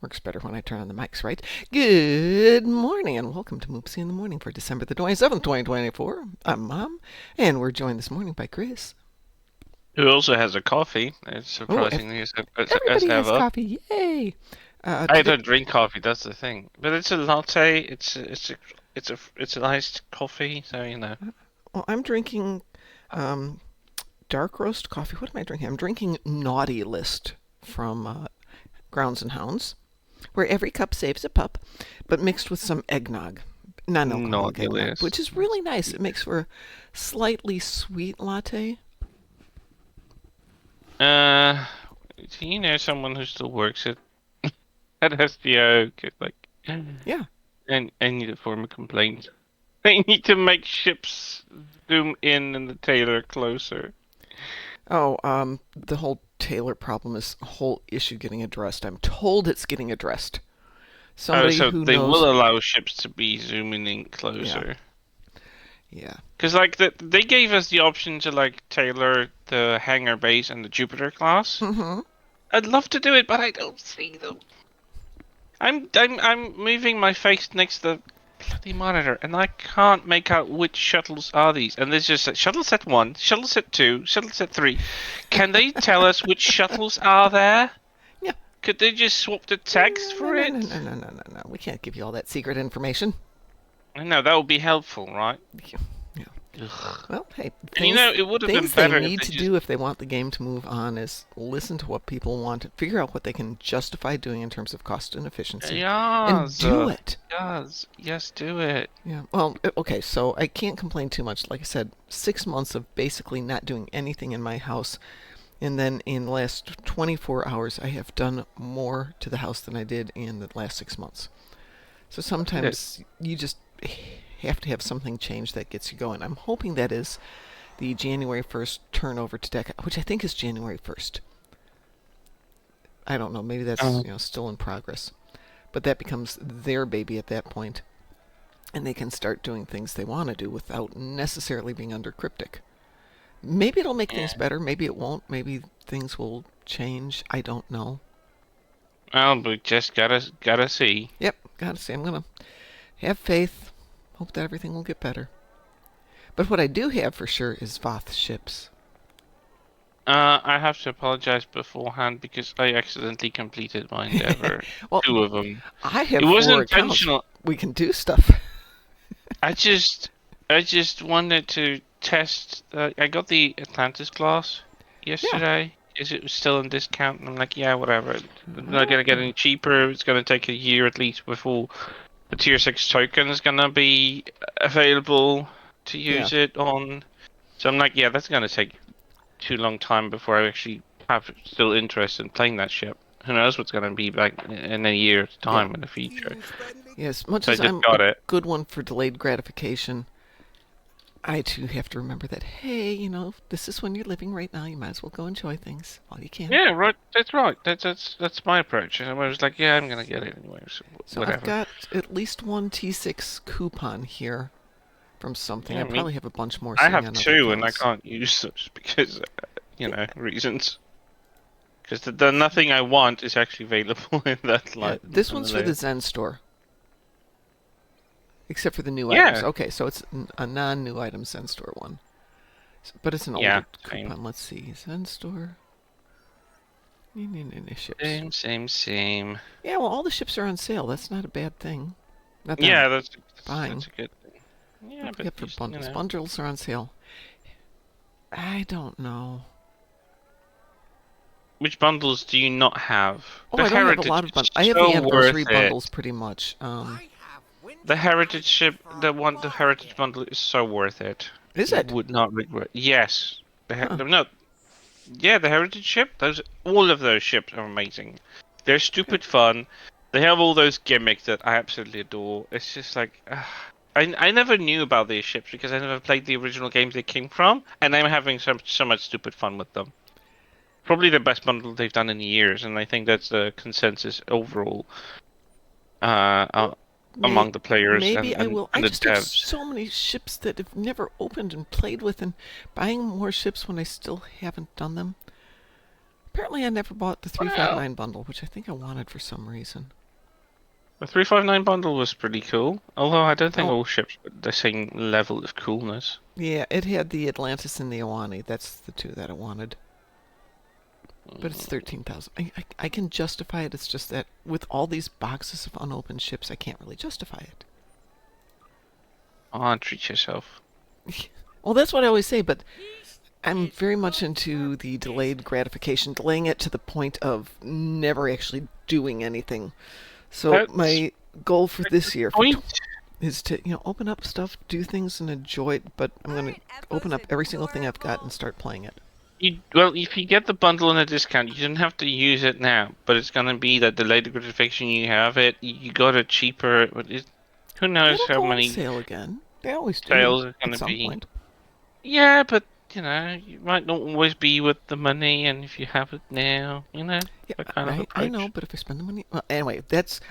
Works better when I turn on the mics, right? Good morning and welcome to Moopsy in the Morning for December the 27th, 2024. I'm Mom, and we're joined this morning by Chris. Who also has a coffee. It's Oh, surprisingly as everybody has ever. coffee. Yay! I Today, don't drink coffee. That's the thing. But it's a latte. It's a iced coffee. So you know. well, I'm drinking dark roast coffee. What am I drinking? I'm drinking Naughty List from Grounds and Hounds, where every cup saves a pup, but mixed with some eggnog. Non-alcoholic Naughty eggnog, which list. is really nice. It makes for a slightly sweet latte. Uh, do you know someone who still works at SDO? Like, Yeah. and I need to form a complaint. They need to make ships zoom in and the tailor closer. Oh, the whole Taylor problem is a whole issue getting addressed. I'm told it's getting addressed. Oh, Somebody so who they knows. will allow ships to be zooming in Yeah, closer. yeah. Because like they gave us the option to like tailor the hangar base and the Jupiter class. Mm-hmm. I'd love to do it, but I don't see them. I'm moving my face next to the bloody monitor, and I can't make out which shuttles are these. And there's just shuttle set 1, shuttle set 2, shuttle set 3. Can they tell us which shuttles are there? Yeah. Could they just swap the text No, no, for no, no, it? no, no, no, no, no. We can't give you all that secret information. I know that would be helpful, right? Yeah. Ugh. Well, hey, And you know, it would have been things they better if need they to just. do if they want the game to move on is listen to what people want, figure out what they can justify doing in terms of cost and efficiency, and Yes, do it. yes, do it. Yeah. Well, okay, so I can't complain too much. Like I said, 6 months of basically not doing anything in my house. And then in the last 24 hours, I have done more to the house than I did in the last 6 months. So Good. sometimes you just have to have something change that gets you going. I'm hoping that is the January 1st turnover to deck, which I think is January 1st. I don't know. Maybe that's still in progress. But that becomes their baby at that point, and they can start doing things they want to do without necessarily being under cryptic. Maybe it'll make things Yeah. better. Maybe it won't. Maybe things will change. I don't know. Well, we just gotta see. Yep, gotta say, I'm gonna have faith. Hope that everything will get better. But what I do have for sure is Voth ships. I have to apologize beforehand because I accidentally completed my endeavor. Well, 2 of them. I It have wasn't 4 accounts. intentional. We can do stuff. I just, I just wanted to test. I got the Atlantis class Yeah. yesterday. Is it was still on discount? And I'm like, yeah, whatever. It's not gonna get Oh. any cheaper. It's gonna take a year at least before the tier 6 token is gonna be available to Yeah. use it on. So I'm like, yeah, that's gonna take too long time before I actually have still interest in playing that ship. Who knows what's gonna be like in a year's Yeah. time in the future. Yes. Much So I as just I'm a got it. good one for delayed gratification, I too have to remember that, hey, this is when you're living right now. You might as well go enjoy things while you can. Yeah, right. That's right. That's my approach. And I was like, yeah, I'm gonna get it anyway. So So I've whatever. got at least one T6 coupon here from something. Yeah, I I mean, probably have a bunch more I sitting have on other two, and I accounts. can't use those because reasons. Because the nothing I want is actually available in that Yeah, light this on the one's for the list. Zen store, except for the new items. Yeah, Okay, so it's a non-new item Zen store one, but it's an yeah, older same, coupon. Let's see, Zen store. Ships. same. Yeah, well, all the ships are on sale. That's not a bad thing. Not that I'm Yeah, buying. that's a good thing. Yeah, What do we but have for just bundles? Bundles are on sale. I don't know. which bundles do you not have? Oh, The I don't have a Heritage lot of bundles. is I have the so anniversary worth it. bundles pretty much. The Heritage ship, the Heritage bundle is so worth it. Is You it? would not regret. Yes, Huh. no, yeah, the Heritage ship. All of those ships are amazing. They're Okay. stupid fun. They have all those gimmicks that I absolutely adore. It's just like, I never knew about these ships because I never played the original games they came from, and I'm having so much stupid fun with them. Probably the best bundle they've done in years, and I think that's the consensus overall uh, uh, May, among the players maybe I will. I and the just have devs. so many ships that have never opened and played with, and buying more ships when I still haven't done them. Apparently, I never bought the Well, 359 bundle, which I think I wanted for some reason. the 359 bundle was pretty cool, although I don't think Oh, all ships were the same level of coolness. yeah, it had the Atlantis and the Iwani. That's the two that I wanted. But it's Mm. 13,000. I can justify it. It's just that with all these boxes of unopened ships, I can't really justify it. Oh, treat yourself. Well, that's what I always say, but I'm very much into the delayed gratification, delaying it to the point of never actually doing anything. So That's my goal for a this good year point. is to open up stuff, do things, and enjoy it. But I'm going to open up every single thing I've got and start playing it. Well, if you get the bundle on a discount, you don't have to use it now, but it's gonna be that delayed gratification. You have it, you got it cheaper. Who knows It'll how go on many sale again. They always do sales it's at gonna some be? point. Yeah, but you might not always be with the money, and if you have it now, Yeah, that kind of right. I know, approach. but if I spend the money, well, anyway,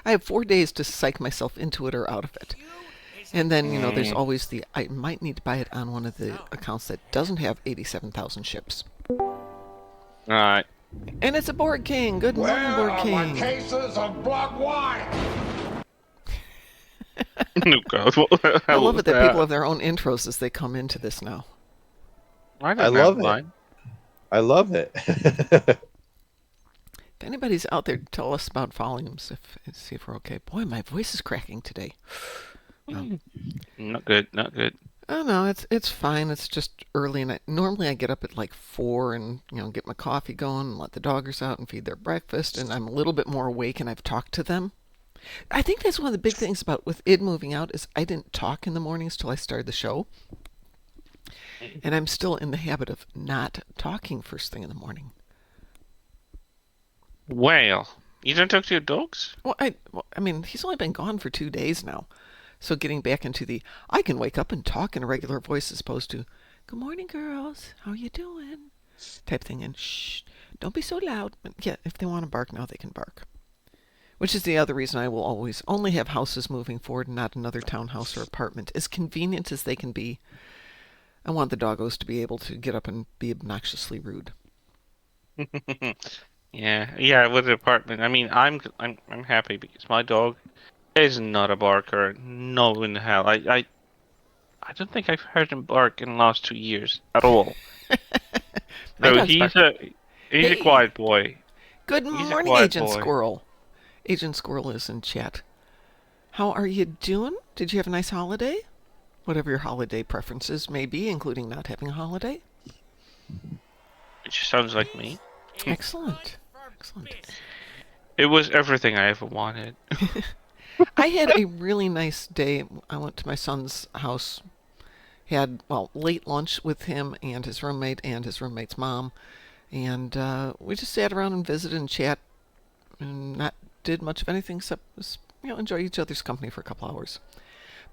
I have 4 days to psych myself into it or out of it. And then, there's Mm. always I might need to buy it on one of the accounts that doesn't have 87,000 ships. Right. And it's a Board King. Good Where morning, Board are my King. cases of blood wine? Oh God, what the I hell love was it that people that? have their own intros as they come into this now. I I don't have love it. mine. I love it. If anybody's out there, tell us about volumes. See if we're okay. Boy, my voice is cracking today. Well, Not good. Not good. oh no, it's fine. It's just early, and normally I get up at like 4 and get my coffee going and let the doggers out and feed their breakfast, and I'm a little bit more awake and I've talked to them. I think that's one of the big things about with id moving out is I didn't talk in the mornings till I started the show, and I'm still in the habit of not talking first thing in the morning. Well, you don't talk to your dogs? I mean, he's only been gone for 2 days now, so getting back into the I can wake up and talk in a regular voice as opposed to "Good morning, girls. How you doing?" type thing, and shh, don't be so loud. But yeah, if they want to bark now, they can bark. Which is the other reason I will always only have houses moving forward and not another townhouse or apartment. As convenient as they can be, I want the doggos to be able to get up and be obnoxiously rude. Yeah, yeah. With the apartment, I mean, I'm happy because my dog is not a barker. No in hell. I don't think I've heard him bark in the last 2 years at all. My So dog's barking. he's a Hey, quiet boy. good He's a morning, quiet Agent boy. Squirrel. Agent Squirrel is in chat. How are you doing? Did you have a nice holiday? Whatever your holiday preferences may be, including not having a holiday. Which sounds like me. Excellent. Excellent. It was everything I ever wanted. I had a really nice day. I went to my son's house, had, well, late lunch with him and his roommate's mom, and we just sat around and visited and chat and not did much of anything except enjoy each other's company for a couple hours.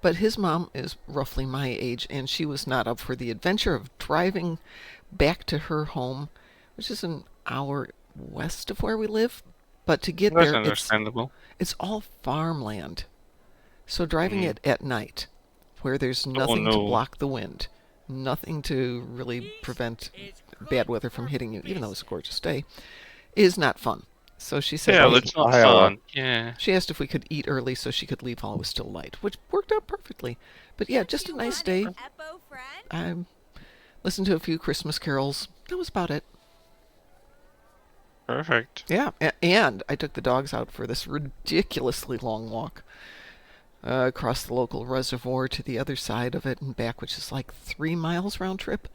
But his mom is roughly my age, and she was not up for the adventure of driving back to her home, which is an hour west of where we live. But to get That's there, it's understandable. it's all farmland. So driving Mm. it at night, where there's Oh nothing to no. block the wind, nothing to really prevent bad weather from hitting you, even though it's a gorgeous day, is not fun. So she said, Yeah, Sounds hey, that's like not Iowa. fun. Yeah. she asked if we could eat early so she could leave while it was still light, which worked out perfectly. But yeah, just a nice day. I listened to a few Christmas carols. That was about it. Perfect. Yeah, and I took the dogs out for this ridiculously long walk across the local reservoir to the other side of it and back, which is like 3 miles round trip.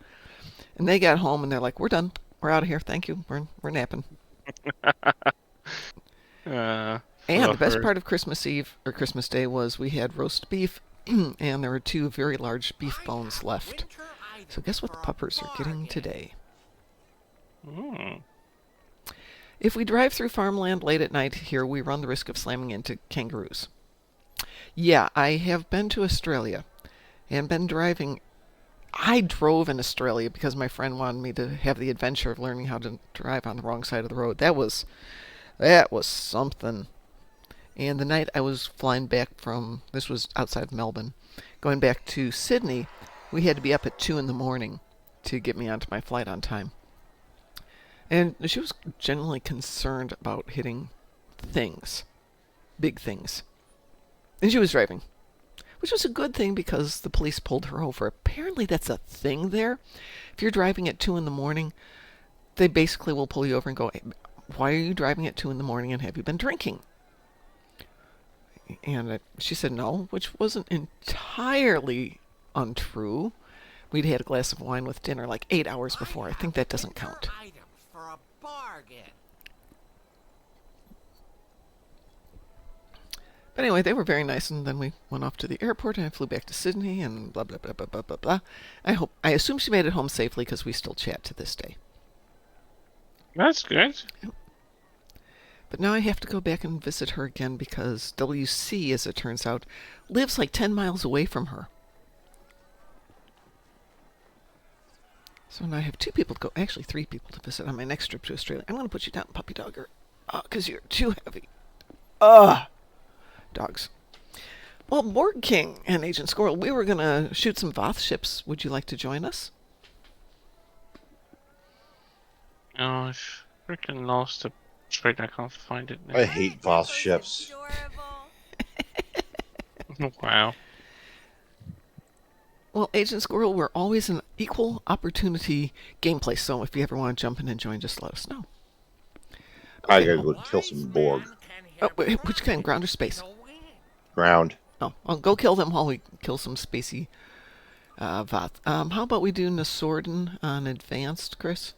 And they got home and they're like, "We're done. We're out of here. Thank you. We're napping." And the best Fluffer. part of Christmas Eve or Christmas Day was we had roast beef, and there were two very large beef bones left. So guess what the puppers are getting today? Mm. If we drive through farmland late at night here, we run the risk of slamming into kangaroos. Yeah, I have been to Australia and been driving. I drove in Australia because my friend wanted me to have the adventure of learning how to drive on the wrong side of the road. That was something. And the night I was flying back from, this was outside of Melbourne, going back to Sydney, we had to be up at 2 in the morning to get me onto my flight on time. And she was genuinely concerned about hitting things, big things. And she was driving, which was a good thing because the police pulled her over. Apparently, that's a thing there. If you're driving at 2 in the morning, they basically will pull you over and go, "Hey, why are you driving at 2 in the morning and have you been drinking?" And she said no, which wasn't entirely untrue. We'd had a glass of wine with dinner like 8 hours before. I think that doesn't count. Items for a bargain. But anyway, they were very nice, and then we went off to the airport, and I flew back to Sydney, and blah blah blah blah blah blah blah. I assume she made it home safely because we still chat to this day. That's good. But now I have to go back and visit her again because WC, as it turns out, lives like 10 miles away from her. So now I have 2 people to go, actually 3 people to visit on my next trip to Australia. I'm going to put you down, puppy dogger, because you're too heavy. Dogs. Well, Borg King and Agent Squirrel, we were going to shoot some Voth ships. Would you like to join us? Oh, I freaking lost the trait. I can't find it now. I hate Voss ships. Wow. Well, Agent Squirrel, we're always an equal opportunity gameplay, so if you ever want to jump in and join, just let us know. I Okay. gotta go kill some Borg. Oh, wait, which kind? Ground or space? Ground. Oh, I'll go kill them while we kill some spacey Voth. How about we do Nasorden on advanced, Chris?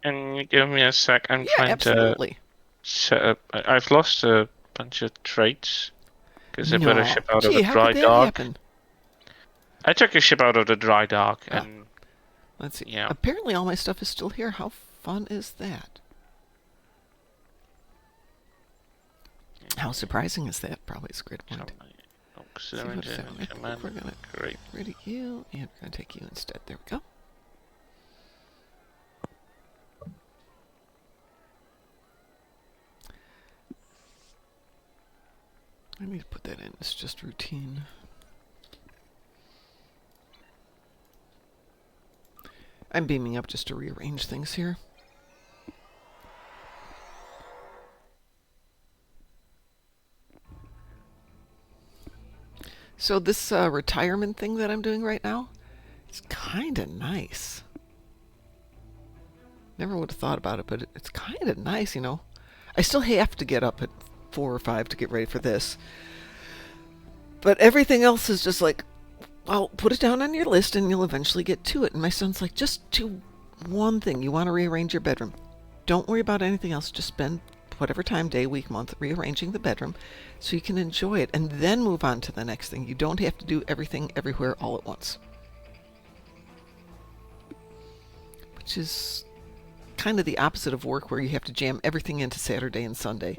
Can you give me a sec? I'm Yeah, trying absolutely. to set up. I've lost a bunch of traits because I put a ship out of Gee, the how dry could that dock. happen? I took a ship out of the dry dock, and Let's see. Yeah. Apparently all my stuff is still here. How fun is that? How surprising is that? Probably is a great point. See what is that one? I think we're gonna Great. get rid of you, and we're gonna take you instead. There we go. I need to put that in. It's just routine. I'm beaming up just to rearrange things here. So this retirement thing that I'm doing right now, it's kind of nice. Never would have thought about it, but it's kind of nice, you know. I still have to get up at 4 or 5 to get ready for this. But everything else is just like, well, put it down on your list and you'll eventually get to it. And my son's like, just do one thing. You want to rearrange your bedroom. Don't worry about anything else. Just spend whatever time, day, week, month, rearranging the bedroom so you can enjoy it and then move on to the next thing. You don't have to do everything everywhere all at once. Which is kind of the opposite of work where you have to jam everything into Saturday and Sunday.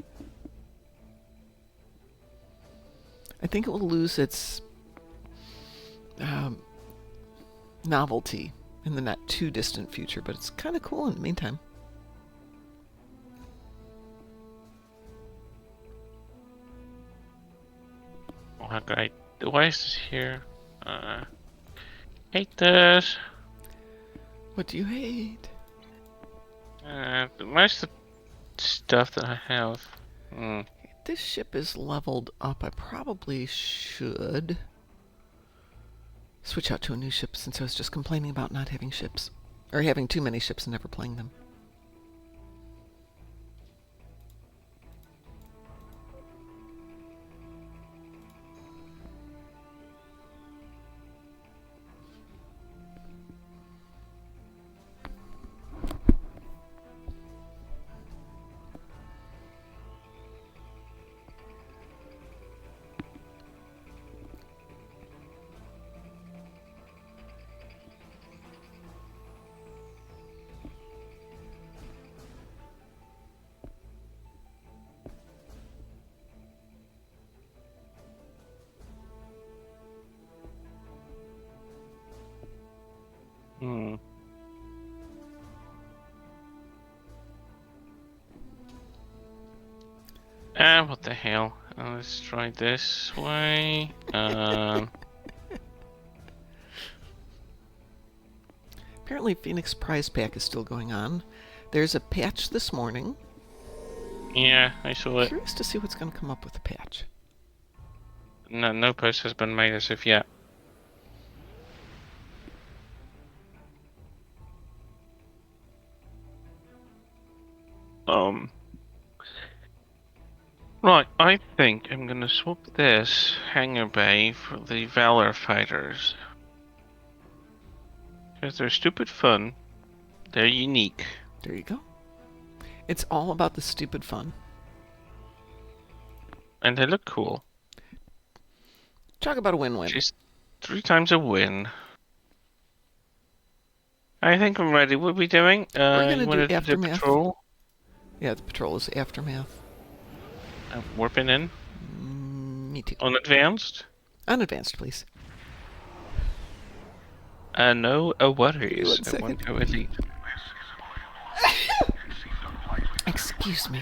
I think it will lose its novelty in the not too distant future, but it's kind of cool in the meantime. Okay, why is this here? Hate this. What do you hate? Most of the stuff that I have. This ship is leveled up. I probably should switch out to a new ship since I was just complaining about not having ships. Or having too many ships and never playing them. What the hell? Let's try this way. Apparently Phoenix Prize Pack is still going on. There's a patch this morning. Yeah, I saw it. Curious to see what's going to come up with the patch. No post has been made as of yet. Right, I think I'm gonna swap this hangar bay for the Valor Fighters. Because they're stupid fun. They're unique. There you go. It's all about the stupid fun. And they look cool. Talk about a win-win. Just 3 times a win. I think I'm ready. What are we doing? We're you going to wanna do Aftermath. patrol? Yeah, the patrol is Aftermath. Warping in? Me too. Unadvanced? Unadvanced, please. No worries. 1 I second. want to go elite. Excuse me.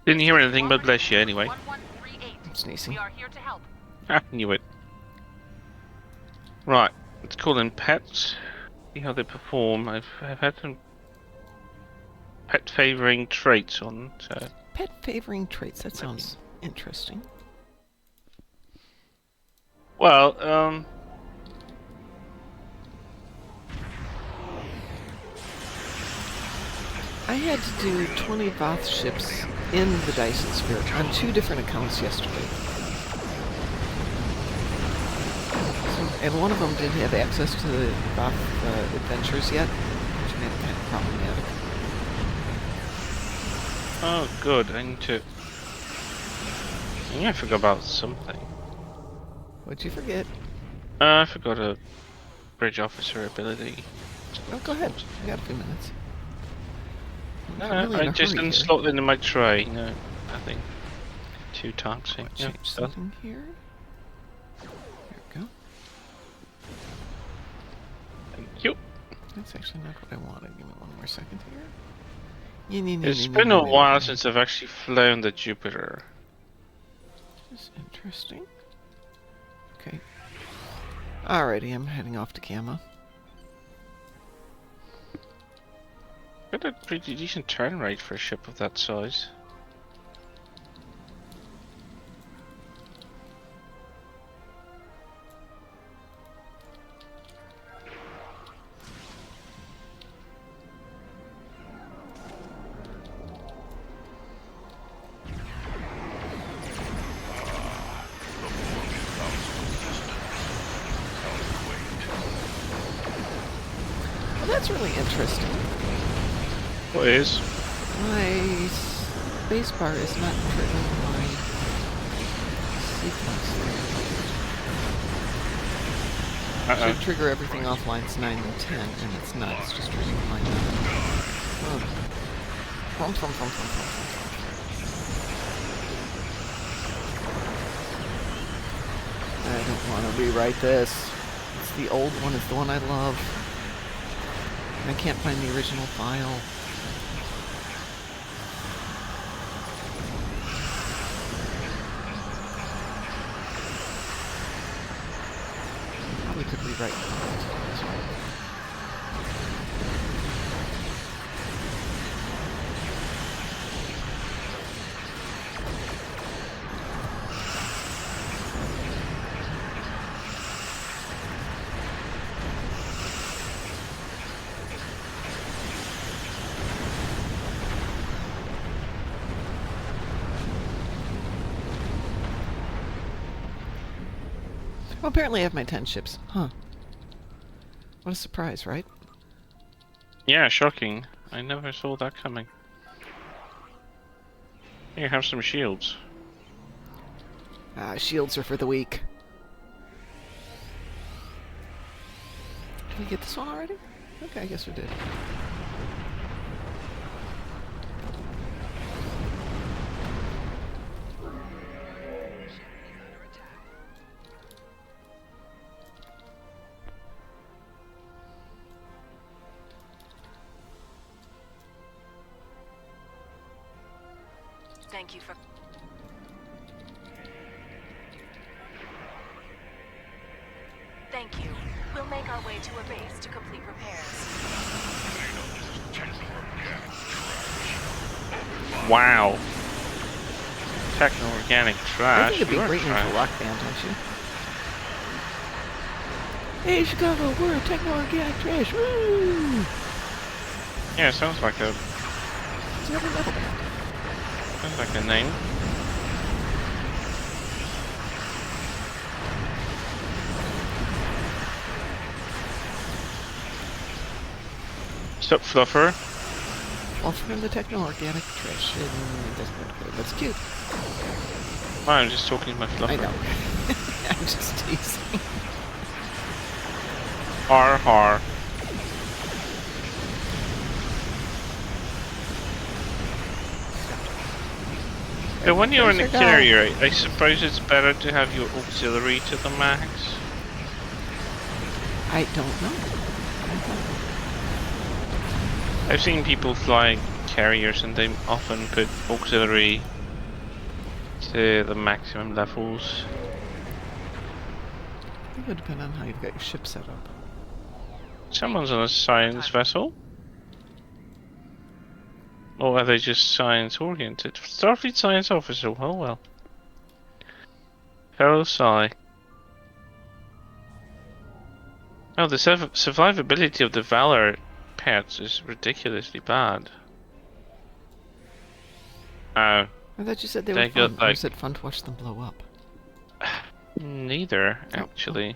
Didn't hear anything, but bless you anyway. 1138. I'm sneezing. We are here to help. Ah, knew it. Right, let's call in pets. See how they perform. I've had some pet favoring traits on, so Pet favoring traits. That sounds interesting. well, I had to do 20 Voth ships in the Dyson Sphere on 2 different accounts yesterday. And one of them didn't have access to the Voth adventures yet, which made it kind of problematic. oh good, I need to... I forgot about something. What'd you forget? I forgot a bridge officer ability. Oh, go ahead. You got a few minutes. No, I'm really in I a just hurry didn't here. slot it into my tray. No, nothing too taxing. I'll Yeah, change it's done. something here. There we go. Thank you. That's actually not what I wanted. Give me 1 more second here. It's been a while since I've actually flown the Jupiter. This is interesting. Okay. Alrighty, I'm heading off to Gamma. Got a pretty decent turn rate for a ship of that size. Well, that's really interesting. What is? My space bar is not triggering my sequence there. Should trigger everything off lines 9 and 10, and it's not. It's just triggering line 9. Oh. Thrum. I don't want to rewrite this. It's the old one. It's the one I love. I can't find the original file. Probably could rewrite it. Well, apparently I have my 10 ships. Huh. What a surprise, right? Yeah, shocking. I never saw that coming. You have some shields. Shields are for the weak. Did we get this one already? Okay, I guess we did. Thank you for... Thank you. We'll make our way to a base to complete repairs. Wow. Techno-organic I trash. think it'd be a You're great name for a trash. rock band, don't you? Hey, Chicago, we're techno-organic trash. Woo! Yeah, sounds like a It's another metal band. name. Stop, Fluffer. Well, from the techno-organic trash. It doesn't look good, but it's cute. I'm just talking to my Fluffer. I know. I'm just teasing. Har har. Yeah, when you're in a There's our carrier, I suppose it's better to have your auxiliary to the max. I don't know. I've seen people fly carriers and they often put auxiliary to the maximum levels. I think it would depend on how you've got your ship set up. Someone's on a science vessel. Or are they just science oriented? Starfleet science officer, oh well. Fellow Psi. Oh, the survivability of the Valor pets is ridiculously bad. Oh, I thought you said they They were fun. got, Or like- is it fun to watch them blow up? neither, Oh, actually.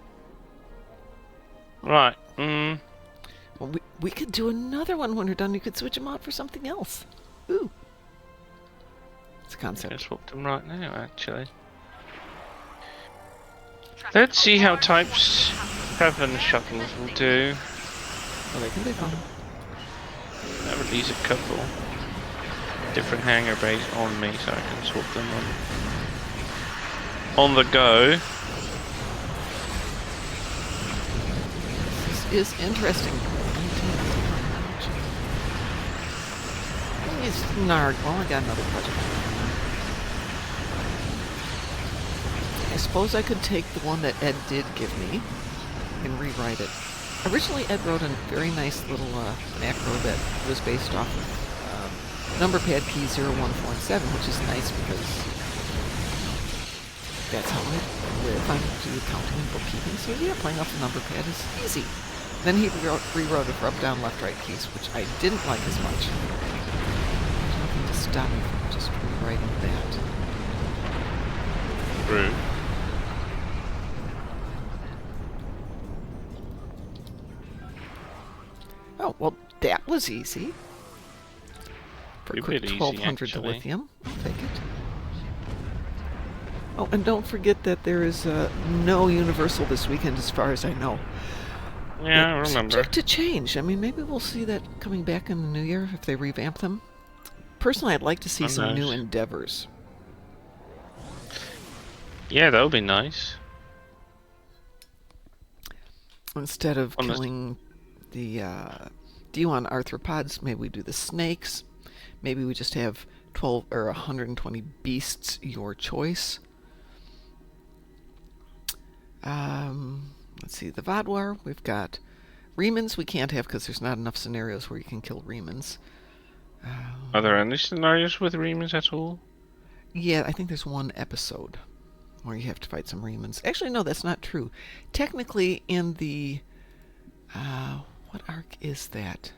Right, Well, we could do another one when we're done. You could switch them out for something else. Ooh. It's a I concept. swap them right now, actually. Let's see how Types 7 shuttles will do. Well, they can be fun. I'll release a couple different hangar bays on me so I can swap them on the go. This is interesting. It's Nard. Well, I got another project. I suppose I could take the one that Ed did give me and rewrite it. Originally, Ed wrote a very nice little macro that was based off of number pad key 0147, which is nice because that's how I live. I do accounting and bookkeeping, so yeah, playing off the number pad is easy. Then he rewrote it for up, down, left, right keys, which I didn't like as much. There's nothing to stop me from just rewriting that. True. Oh, well, that was easy. For a A quick bit easy, 1200 actually. dilithium. I'll take it. Oh, and don't forget that there is no Universal this weekend as far as I know. Yeah, I It's remember. subject to change. I mean, maybe we'll see that coming back in the new year if they revamp them. Personally, I'd like to see Oh, some new nice. endeavors. Yeah, that would be nice. Instead of On the- killing the D1 arthropods, maybe we do the snakes. Maybe we just have 12 or 120 beasts, your choice. Let's see, the Vadwar, we've got Remans we can't have because there's not enough scenarios where you can kill Remans. Are there any scenarios with Remans at all? Yeah, I think there's one episode where you have to fight some Remans. Actually, no, that's not true. Technically, in the... what arc is that?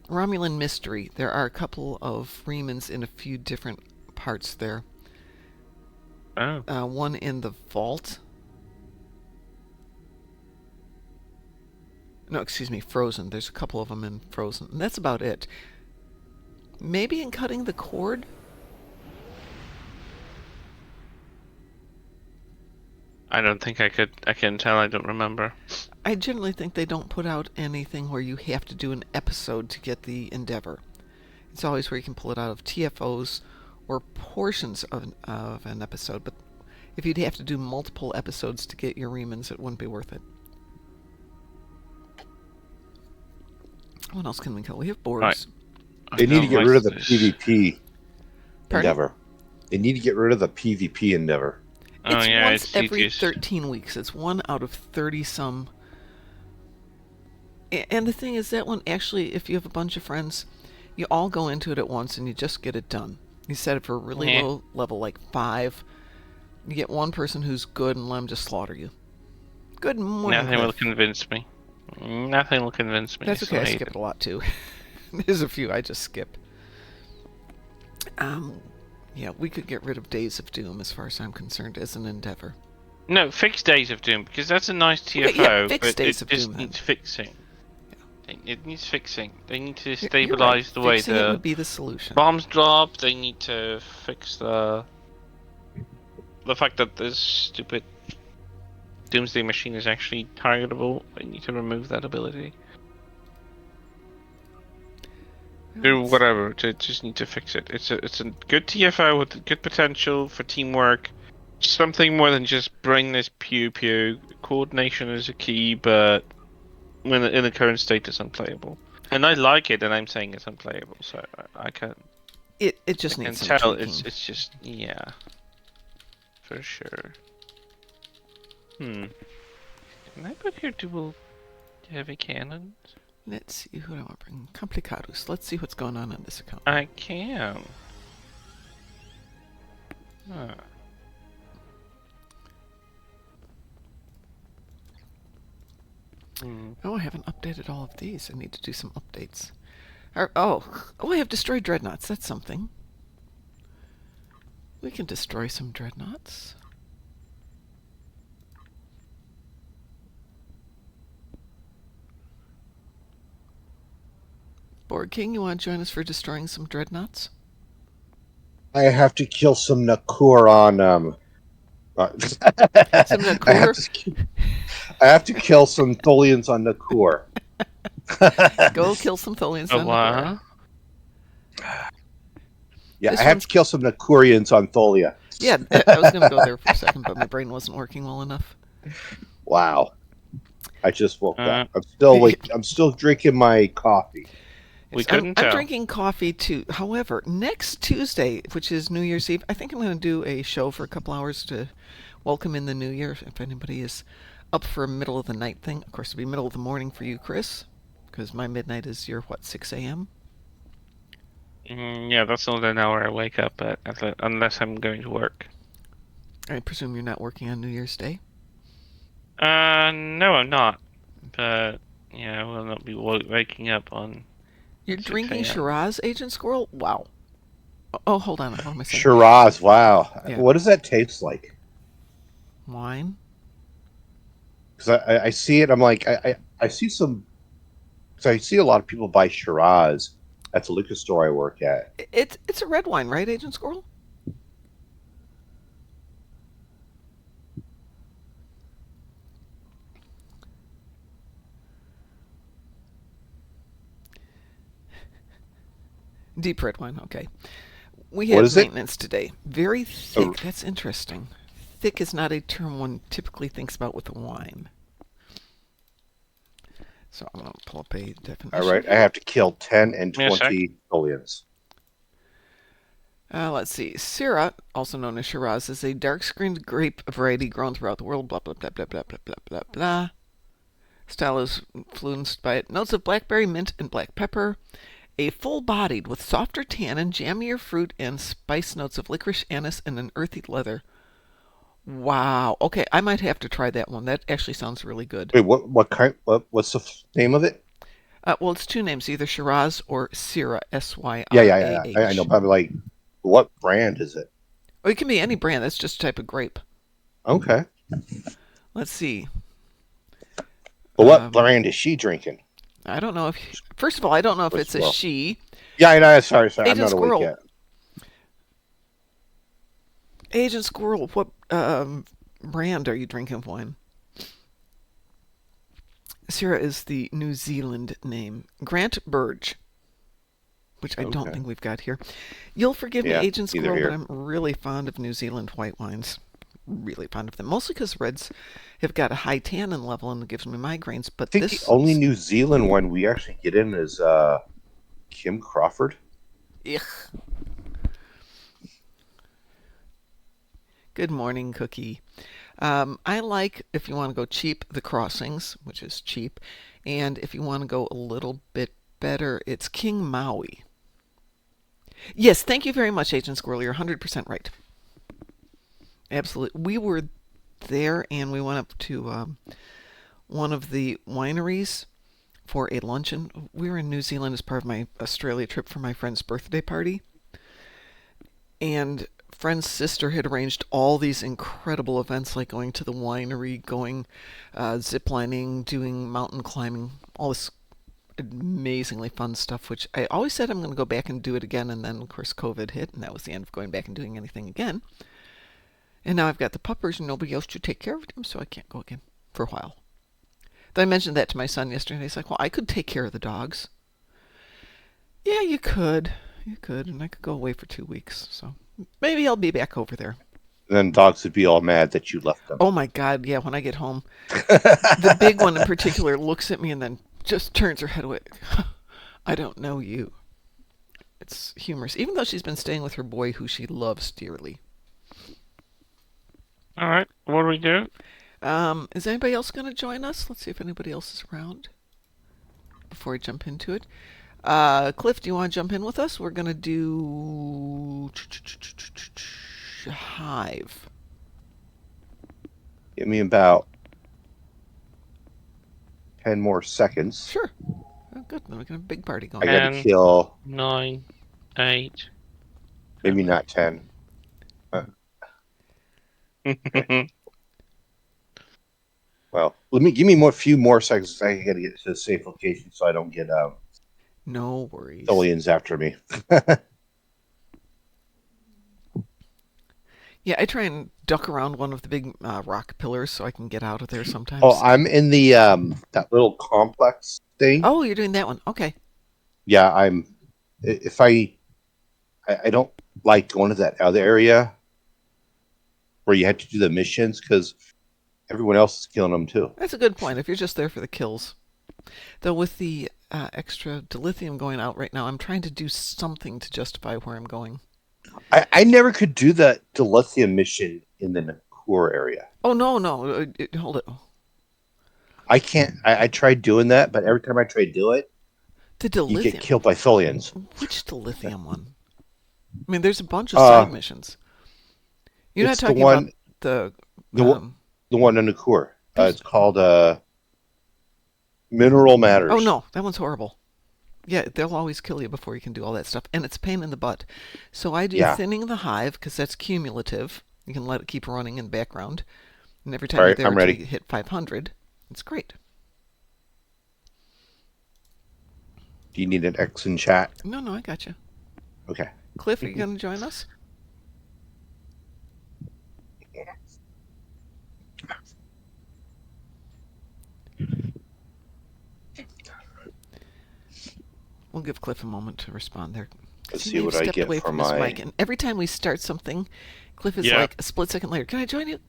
Romulan Mystery. There are a couple of Remans in a few different parts there. Oh. One in the vault. No, excuse me, Frozen. There's a couple of them in Frozen. And that's about it. Maybe in Cutting the Cord? I don't think I could. I can tell. I don't remember. I generally think they don't put out anything where you have to do an episode to get the Endeavor. It's always where you can pull it out of TFOs or portions of an episode. But if you'd have to do multiple episodes to get your Remans, it wouldn't be worth it. What else can we kill? We have Borgs. Right. They need to get rid of the This- PvP Pardon? endeavor. They need to get rid of the PvP endeavor. Oh It's yeah, once it's every tedious. 13 weeks. It's 1 out of 30 some. And the thing is that one actually, if you have a bunch of friends, you all go into it at once and you just get it done. You set it for a really Yeah. low level, like 5. You get one person who's good and let them just slaughter you. Good morning, Nothing will Cliff. convince me. Nothing will convince me. That's So okay. I hate skip it. it a lot too. There's a few I just skip. Yeah, we could get rid of Days of Doom as far as I'm concerned as an endeavor. No, fix Days of Doom because that's a nice TFO, Okay, yeah, fix but Days it of just Doom then. needs fixing. It needs fixing. They need to You're right. stabilize the way Fixing it the would be the solution. bombs drop. They need to fix the fact that this stupid Doomsday Machine is actually targetable. They need to remove that ability. Do whatever. They just need to fix it. It's a good TFO with good potential for teamwork. Something more than just bring this pew pew. Coordination is a key, but in the current state, it's unplayable. And I like it, and I'm saying it's unplayable, so I can It just needs some tell tweaking. it's just yeah, for sure. Can I put here dual heavy cannons? Let's see who do I want to bring. Complicados. Let's see what's going on this account. I can. Huh. Oh, I haven't updated all of these. I need to do some updates. Oh, I have destroyed dreadnoughts. That's something. We can destroy some dreadnoughts. Board King, you want to join us for destroying some dreadnoughts? I have to kill some Nakur on Some I have to kill some Tholians on Nakur. Go kill some Tholians Oh, on wow. Yeah, This I have one's- to kill some Nakurians on Tholia. Yeah, I was going to go there for a second, but my brain wasn't working well enough. Wow. I just woke up. I'm still awake. I'm still drinking my coffee. We Yes, couldn't I'm tell. drinking coffee too. However, next Tuesday, which is New Year's Eve, I think I'm going to do a show for a couple hours to welcome in the new year. If anybody is up for a middle of the night thing, of course, it'll be middle of the morning for you, Chris, because my midnight is your 6 a.m. Yeah, that's not an hour I wake up at, unless I'm going to work. I presume you're not working on New Year's Day. No, I'm not. But yeah, I will not be waking up on. You're 6 drinking a.m. Shiraz, Agent Squirrel? Wow. Oh, hold on. What am I saying? Shiraz, wow. Yeah. What does that taste like? Wine? Because I see it, I'm like, I see some. Because I see a lot of people buy Shiraz at the liquor store I work at. It's a red wine, right, Agent Squirrel? Deep red wine, okay. We What had is it? maintenance today. Very thick. Oh. That's interesting. Thick is not a term one typically thinks about with a wine. So I'm going to pull up a definition. All right, I have to kill 10 and Give me a sec. 20 Tholians. Let's see. Syrah, also known as Shiraz, is a dark-skinned grape variety grown throughout the world. Blah, blah, blah, blah, blah, blah, blah, blah, blah. Style is influenced by notes of blackberry, mint, and black pepper. A full-bodied with softer tannin, jammier fruit, and spice notes of licorice, anise, and an earthy leather. Wow. Okay, I might have to try that one. That actually sounds really good. Wait, what's the name of it? Well, it's two names, either Shiraz or Syrah, Syrah. Yeah. I know, but I'm like, what brand is it? Oh, it can be any brand. That's just a type of grape. Okay. Let's see. But what brand is she drinking? I don't know if. First of all, I don't know if it's a Well, she. Yeah, I know. Sorry. I'm Agent not Squirrel. awake yet. Agent Squirrel, what brand are you drinking of wine? Syrah is the New Zealand name. Grant Burge, which I don't Okay. think we've got here. You'll forgive Yeah, me, Agent neither Squirrel, here. but I'm really fond of New Zealand white wines. Really fond of them. Mostly because reds have got a high tannin level and it gives me migraines. But I think this the only New Zealand one we actually get in is Kim Crawford. Ugh. Good morning, Cookie. I like, if you want to go cheap, the Crossings, which is cheap. And if you want to go a little bit better, it's King Maui. Yes, thank you very much, Agent Squirrel. You're 100% right. Absolutely. We were there and we went up to one of the wineries for a luncheon. We were in New Zealand as part of my Australia trip for my friend's birthday party. And friend's sister had arranged all these incredible events like going to the winery, going ziplining, doing mountain climbing, all this amazingly fun stuff, which I always said I'm going to go back and do it again. And then, of course, COVID hit, and that was the end of going back and doing anything again. And now I've got the puppers and nobody else to take care of them, so I can't go again for a while. Then I mentioned that to my son yesterday, and he's like, well, I could take care of the dogs. Yeah, you could. You could, and I could go away for 2 weeks, so maybe I'll be back over there. And then dogs would be all mad that you left them. Oh my God, yeah, when I get home. The big one in particular looks at me and then just turns her head away. I don't know you. It's humorous, even though she's been staying with her boy who she loves dearly. All right, what do we do? Is anybody else going to join us? Let's see if anybody else is around before I jump into it. Cliff, do you want to jump in with us? We're going to do Hive. Give me about 10 more seconds. Sure. Oh, good. Then we can have a big party I going. gotta 10, kill 9, 8. maybe not 10. Well, give me few more seconds. I gotta get to a safe location so I don't get No worries. aliens after me. Yeah, I try and duck around one of the big rock pillars so I can get out of there sometimes. Oh, I'm in the that little complex thing. Oh, you're doing that one. Okay. Yeah, I'm. If I don't like going to that other area where you had to do the missions because everyone else is killing them too. That's a good point. If you're just there for the kills. Though with the extra dilithium going out right now, I'm trying to do something to justify where I'm going. I never could do the dilithium mission in the Nakur area. Oh, no. Hold it. I can't. I tried doing that, but every time I try to do it, The you get dilithium. killed by Tholians. Which dilithium one? I mean, there's a bunch of side missions. You're not It's the talking one- about The one in Nakur. It's called Mineral Matters. Oh, no. That one's horrible. Yeah, they'll always kill you before you can do all that stuff. And it's a pain in the butt. So I do thinning the hive, because that's cumulative. You can let it keep running in the background. And every time All you're right, there I'm ready. until you hit 500, it's great. Do you need an X in chat? No, I got you. Okay. Cliff, are you going to join us? We'll give Cliff a moment to respond there. Let's He see may have what I stepped get away for from his my. mic, and every time we start something, Cliff is Yeah. like a split second later. Can I join you?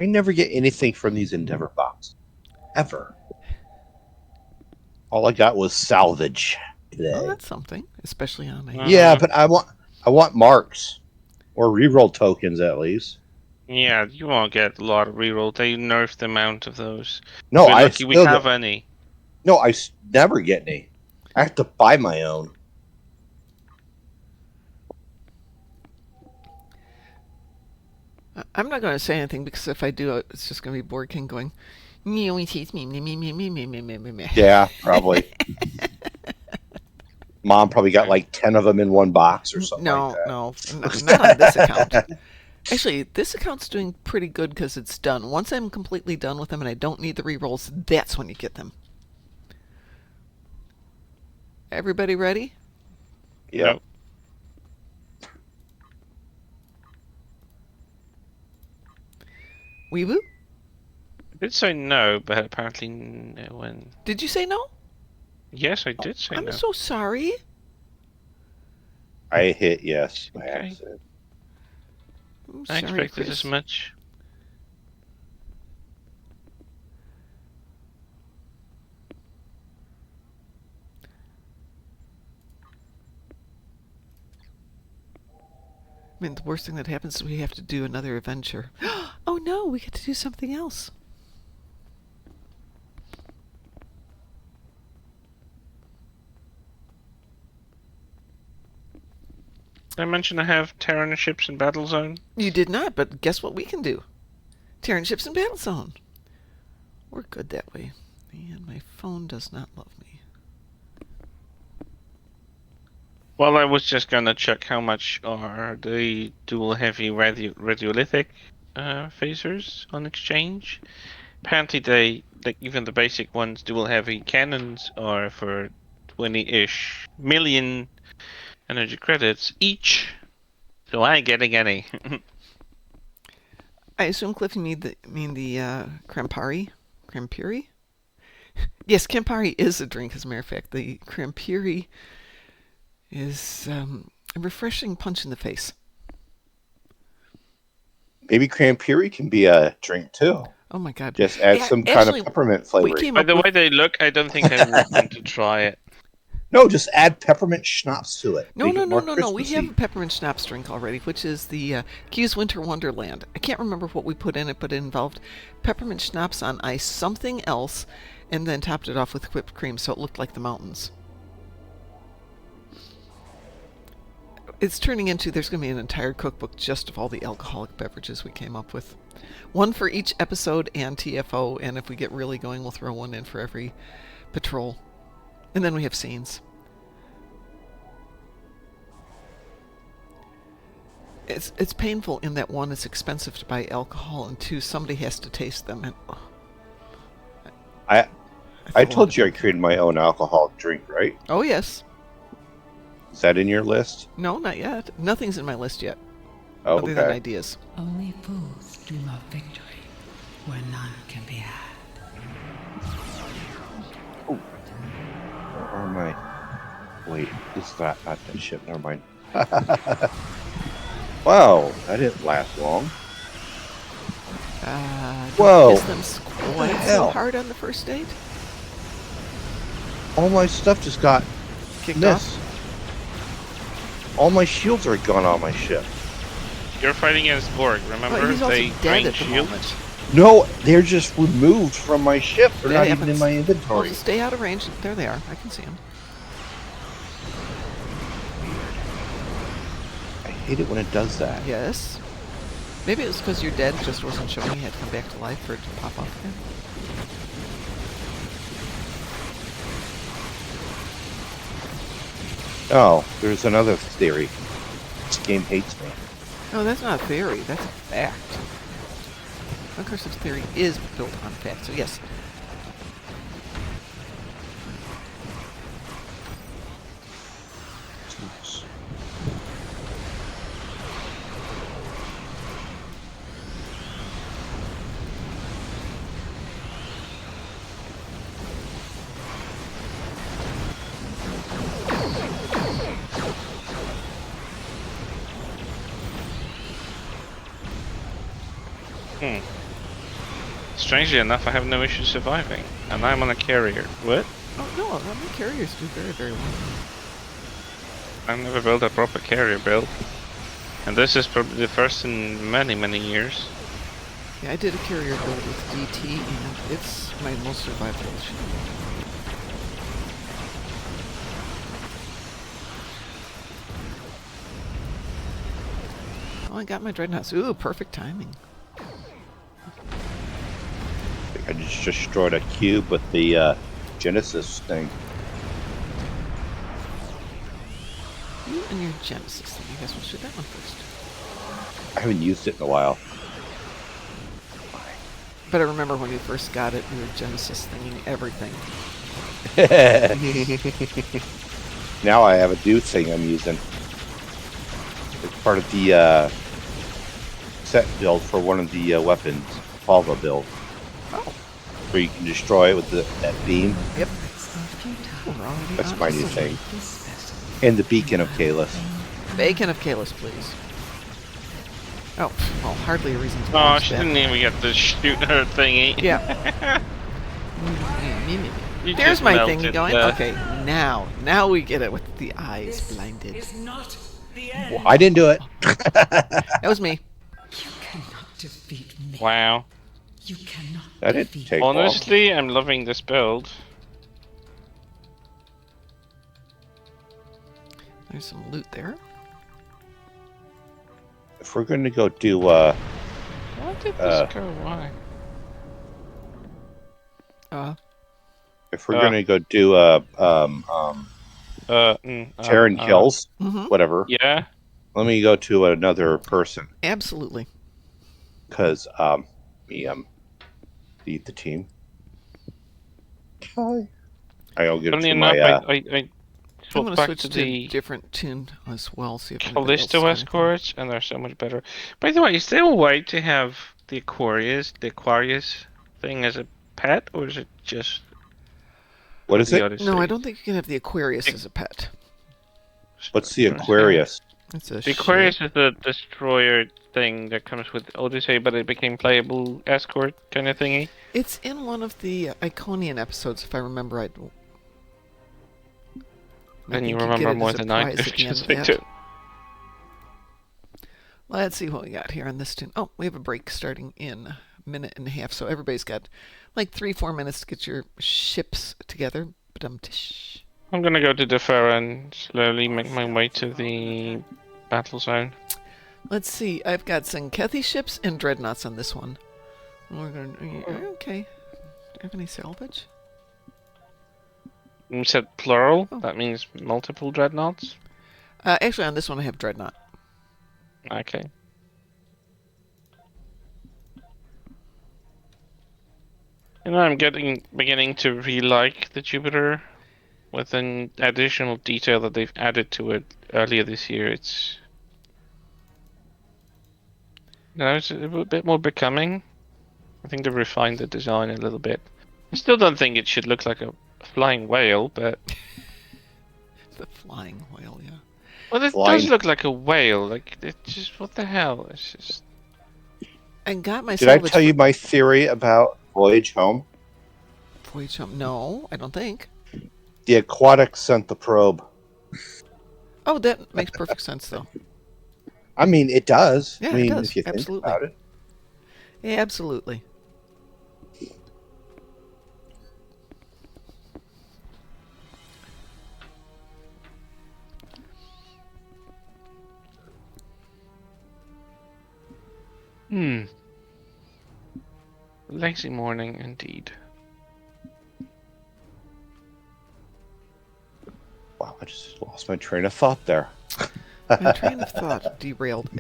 I never get anything from these Endeavor boxes. Ever. All I got was salvage today. Oh, that's something, especially on a. Yeah, but I want marks or reroll tokens at least. Yeah, you won't get a lot of reroll. They nerfed the amount of those. No, We're I lucky we still have don't- any. No, never get any. I have to buy my own. I'm not going to say anything because if I do, it's just going to be Board King going. Yeah. Yeah, probably. Mom probably got like 10 of them in one box or something like that. No, not on this account. Actually, this account's doing pretty good because it's done. Once I'm completely done with them and I don't need the rerolls, that's when you get them. Everybody ready? Yeah. Nope. Weeboo? I did say no, but apparently no one. Did you say no? Yes, I did say I'm no. so sorry. I hit yes by Okay. accident. I'm I sorry, expected Chris. as much. I mean, the worst thing that happens is we have to do another adventure. Oh no, we get to do something else. Did I mention I have Terran ships in Battle Zone? You did not, but guess what we can do? Terran ships in Battle Zone. We're good that way. And my phone does not love me. Well, I was just gonna check how much are the dual heavy radiolithic phasers on exchange. Apparently, like even the basic ones, dual heavy cannons, are for 20-ish million energy credits each. So I ain't getting any. I assume, Cliff, you mean the Campari? Campari? Yes, Campari is a drink, as a matter of fact. The Campari is a refreshing punch in the face. Maybe Cranberry can be a drink too. Oh my God! Just add some kind Actually, of peppermint we flavor. came By up the with way they look, I don't think I would want to try it. No, just add peppermint schnapps to it. no. Make it more We have a Christmassy. peppermint schnapps drink already, which is the Keys Winter Wonderland. I can't remember what we put in it, but it involved peppermint schnapps on ice, something else, and then topped it off with whipped cream, so it looked like the mountains. It's turning into, there's going to be an entire cookbook just of all the alcoholic beverages we came up with. One for each episode and TFO, and if we get really going, we'll throw one in for every patrol. And then we have scenes. It's painful in that, one, it's expensive to buy alcohol, and two, somebody has to taste them. And I feel a told lot you I of- created my own alcoholic drink, right? Oh, yes. Is that in your list? No, not yet. Nothing's in my list yet, Oh, other than okay. ideas. Only fools dream of victory where none can be had. Where am I? Wait, is that not that ship? Never mind. Wow, that didn't last long. Whoa. Kiss them quite so hell? hard on the first date. All my stuff just got Kicked missed. off. All my shields are gone on my ship. You're fighting against Borg, remember? Well, he's also They dead drain at the shields. moment. No, they're just removed from my ship. They're That not even in happens. my Well, inventory. just stay out of range. There they are. I can see them. I hate it when it does that. Yes. Maybe it was because you're dead, just wasn't showing. You had to come back to life for it to pop up again. Oh, there's another theory. This game hates me. No, that's not a theory. That's a fact. Of course, this theory is built on fact. So yes. Strangely enough, I have no issue surviving, and I'm on a carrier. What? Oh no, the carriers do very, very well. I've never built a proper carrier build, and this is probably the first in many, many years. Yeah, I did a carrier build with DT, and it's my most survivable ship. Oh, I got my dreadnoughts. Ooh, perfect timing. I just destroyed a cube with the Genesis thing. You and your Genesis thing. I guess we'll shoot that one first. I haven't used it in a while. But I remember when you first got it, you were Genesis thinging everything. Now I have a new thing I'm using. It's part of the set build for one of the weapons, Palva build, Oh, where you can destroy it with that beam. yep. It's not futile. We're already That's on my to new something. thing. This vessel And the Beacon of Kalis. Bacon of Kalis, please. Oh, well, hardly a reason to Oh, launch she that. didn't even get to shoot her thingy. Yeah. You There's just my thing melted going. the- Okay, now we get it with the eyes This blinded. is not the end. Well, I didn't do it. That was me. You cannot defeat me. Wow. You cannot That didn't defeat take me. long. Honestly, I'm loving this build. There's some loot there. If we're going to go do, Why did this Uh, go? Why? if we're going to go do, Terran kills, Mm-hmm. whatever, Yeah. let me go to another person. Absolutely. Because, lead the team. Okay. I'll get Funny to enough, my, I I'm swapped going to back switch to to a the different tune as well. See if anybody else Callisto saw anything. escorts, and they're so much better. By the way, is there a way to have the Aquarius thing as a pet, or is it just what is the it? Odyssey? No, I don't think you can have the Aquarius Like- as a pet. What's the Aquarius? It's a The Aquarius ship. is the destroyer thing that comes with Odyssey, but it became playable escort kind of thingy. It's in one of the Iconian episodes, if I remember right. I And you think remember get it more as a than I prize do. at the end Just of like that. to- Let's see what we got here on this tune. Oh, we have a break starting in a minute and a half, so everybody's got like 3-4 minutes to get your ships together. Ba-dum-tish. I'm gonna go to Defera and slowly make my way to the battle zone. Let's see. I've got Zenkethi ships and dreadnoughts on this one. We're gonna. Okay. Do you have any salvage? You said plural. Oh. That means multiple dreadnoughts. Actually, on this one I have dreadnought. Okay. You know, I'm beginning to really like the Jupiter with an additional detail that they've added to it earlier this year. It's it's a bit more becoming. I think they refined the design a little bit. I still don't think it should look like a flying whale, but The flying whale, yeah. well, it Flying. does look like a whale. Like it just what the hell? It's just I got my Did I salvage. tell you my theory about Voyage Home? Voyage Home? No, I don't think. The Aquatic sent the probe. Oh, that makes perfect sense, though. I mean, it does. Yeah, I mean, it does. if you Absolutely. think about it. Yeah, absolutely. lazy morning indeed. Wow, I just lost my train of thought there. My train of thought derailed.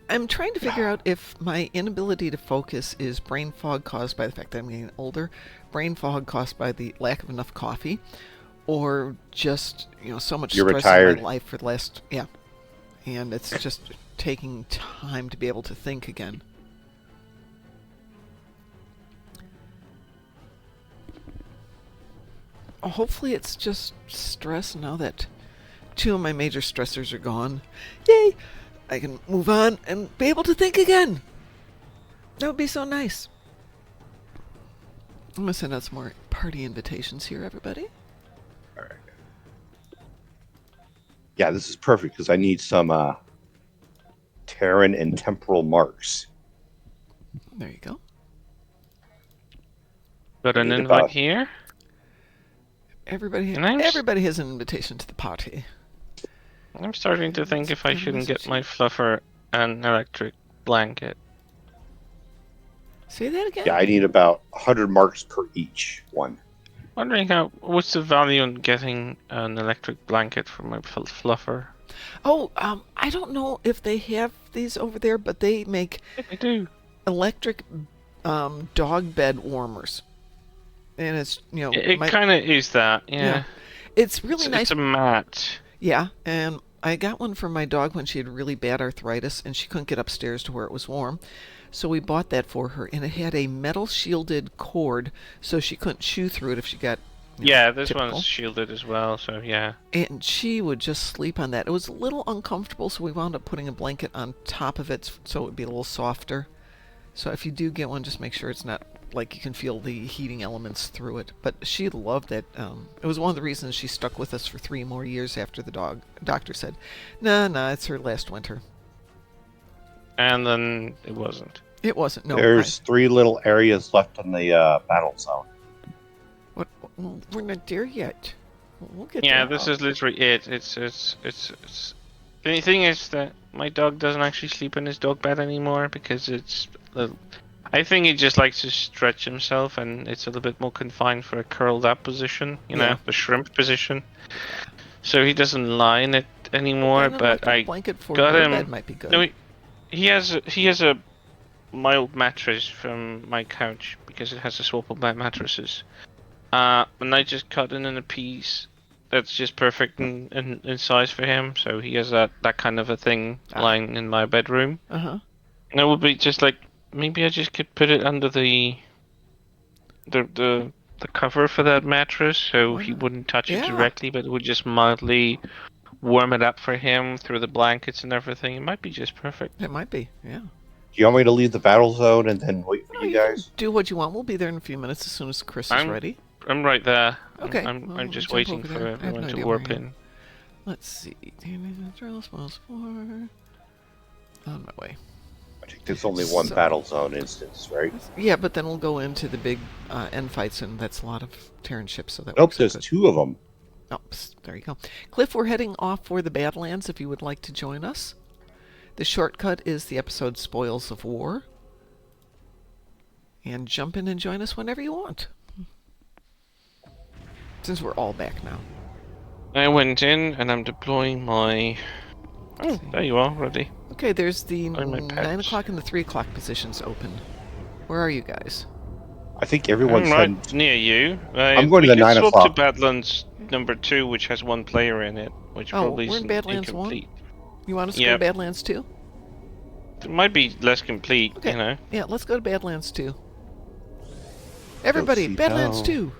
I'm trying to figure out if my inability to focus is brain fog caused by the fact that I'm getting older, brain fog caused by the lack of enough coffee, or just, so much You're stress retired. in my life for the last, and it's just taking time to be able to think again. Hopefully it's just stress now that 2 of my major stressors are gone. Yay! I can move on and be able to think again. That would be so nice. I'm going to send out some more party invitations here, everybody. All right. Yeah, this is perfect because I need some Terran and temporal marks. There you go. Got I an need invite about- here. Everybody, And I'm everybody has an invitation to the party. I'm starting to think if I Let's shouldn't message get my fluffer an electric blanket. Say that again? Yeah, I need about 100 marks per each one. Wondering what's the value in getting an electric blanket for my fluffer? Oh, I don't know if they have these over there, but they make I do. electric dog bed warmers. And it's, It my- kind of is that, yeah. it's really It's, nice. it's a mat. Yeah, and I got one for my dog when she had really bad arthritis and she couldn't get upstairs to where it was warm. So we bought that for her, and it had a metal shielded cord so she couldn't chew through it if she got Yeah, this typical. one's shielded as well, so yeah. And she would just sleep on that. It was a little uncomfortable, so we wound up putting a blanket on top of it so it would be a little softer. So if you do get one, just make sure it's not like you can feel the heating elements through it. But she loved it. It was one of the reasons she stuck with us for 3 more years after the doctor said, nah, it's her last winter. And then it wasn't. It wasn't. No. There's 3 little areas left on the battle zone. What? We're not there yet. We'll get Yeah, there. this is literally it. It's. The only thing is that my dog doesn't actually sleep in his dog bed anymore because it's. I think he just likes to stretch himself, and it's a little bit more confined for a curled up position. You know, the shrimp position. So he doesn't lie in it anymore. Well, then, but like, I a blanket for got your him. bed might be good. No, he has a mild mattress from my couch because it has a swappable mattresses. And I just cut in a piece that's just perfect in size for him. So he has that kind of a thing lying in my bedroom. Uh-huh. And it would be just like, maybe I just could put it under the cover for that mattress so he wouldn't touch it directly, but it would just mildly warm it up for him through the blankets and everything. It might be just perfect. It might be, yeah. Do you want me to leave the battle zone and then wait for you guys? Can do what you want. We'll be there in a few minutes as soon as Chris is ready. I'm right there. Okay. I'm just jump waiting over for there. I have everyone no to idea warp where I am. in. Let's see. Smells 4. On my way. I think there's only one battle zone instance, right? Yeah, but then we'll go into the big end fights, and that's a lot of Terran ships, so that Nope, works out there's good. 2 of them. Oh, there you go. Cliff, we're heading off for the Badlands if you would like to join us. The shortcut is the episode Spoils of War. And jump in and join us whenever you want. Since we're all back now. I went in and I'm deploying my... Oh, there you are, ready. Okay, there's the my 9 pets. o'clock and the 3 o'clock positions open. Where are you guys? I think everyone's I'm done. right near you. I'm going to the 9 swap o'clock. to Badlands number 2, which has 1 player in it, which probably we're is in Badlands 1? incomplete. You want us to go Yep. to Badlands 2? It might be less complete, Okay. you know. Yeah, let's go to Badlands 2. Everybody, see Badlands how- 2!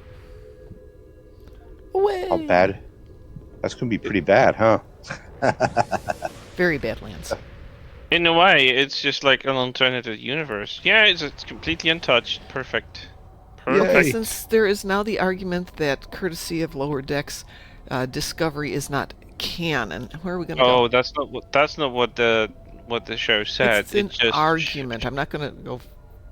Away! How bad? That's going to be pretty bad, huh? Very Badlands. In a way, it's just like an alternative universe. Yeah, it's completely untouched. Perfect. Perfect. Yay. Since there is now the argument that, courtesy of Lower Decks, Discovery is not canon, where are we going to go? Oh, that's not what the show said. It's an just argument. I'm not going to go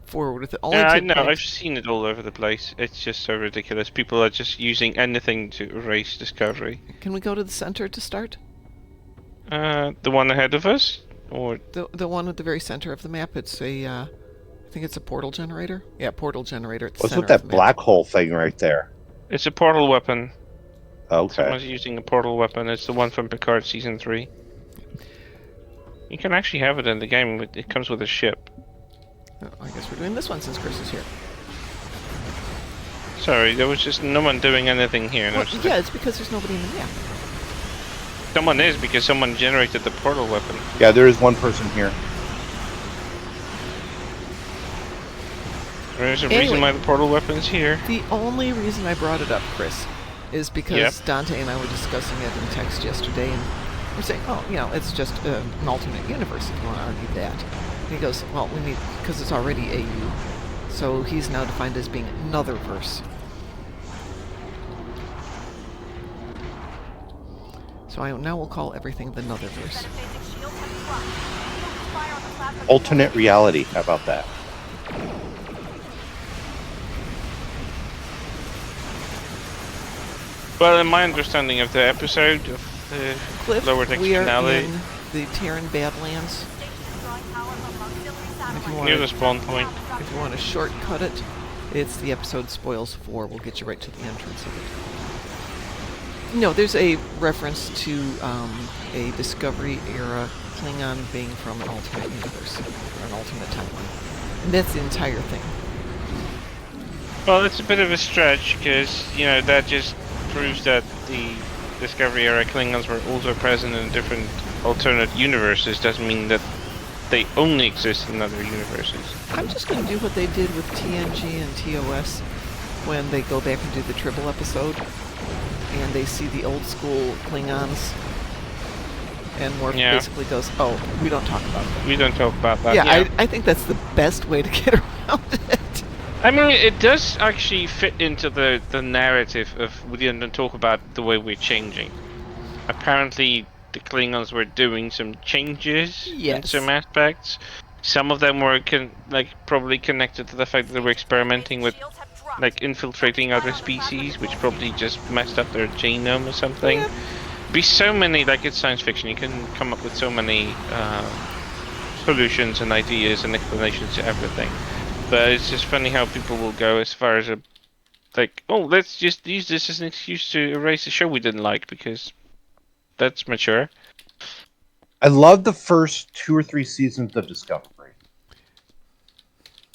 forward with it. Only Yeah, to I know. point- I've seen it all over the place. It's just so ridiculous. People are just using anything to erase Discovery. Can we go to the center to start? The one ahead of us, or The one at the very center of the map. It's a, I think it's a portal generator. Yeah, portal generator at the What's center with of that the map. black hole thing right there? it's a portal weapon. Okay. Someone's using a portal weapon. It's the one from Picard season 3. You can actually have it in the game. It comes with a ship. Oh, I guess we're doing this one since Chris is here. Sorry, there was just no one doing anything here. Well, There's- yeah, it's because there's nobody in the map. Someone is because someone generated the portal weapon. Yeah, there is one person here. There's a Anyway. reason why the portal weapon's here. The only reason I brought it up, Chris, is because Yep. Dante and I were discussing it in text yesterday, and we're saying, oh, it's just an alternate universe if you want to argue that. And he goes, well, we need, because it's already AU, so he's now defined as being another verse. So I now will call everything the Nother verse. Phasic shields have been blocked. Fire on the plasma Alternate reality. How about that? Well, in my understanding of the episode of the Cliff, Lower Decks we are finale, in the Terran Badlands. stations drawing power from an auxiliary If you satellite. want near the spawn point. If you want to shortcut it, it's the episode Spoils 4. We'll get you right to the entrance of it. No, there's a reference to a Discovery era Klingon being from an alternate universe, or an alternate timeline. And that's the entire thing. Well, it's a bit of a stretch because, that just proves that the Discovery era Klingons were also present in different alternate universes. Doesn't mean that they only exist in other universes. I'm just going to do what they did with TNG and TOS when they go back and do the Tribble episode, and they see the old school Klingons And Worf Yeah. basically goes, "Oh, we don't talk about that." We don't talk about that. Yeah, I think that's the best way to get around it. I mean, it does actually fit into the narrative of we didn't talk about the way we're changing. Apparently, the Klingons were doing some changes in Yes. some aspects. Some of them were probably connected to the fact that they were experimenting with like infiltrating other species, which probably just messed up their genome or something. Yep. Be so many, like it's science fiction, you can come up with so many solutions and ideas and explanations to everything. But it's just funny how people will go as far as like, oh, let's just use this as an excuse to erase a show we didn't like because that's mature. I loved the first 2 or 3 seasons of Discovery.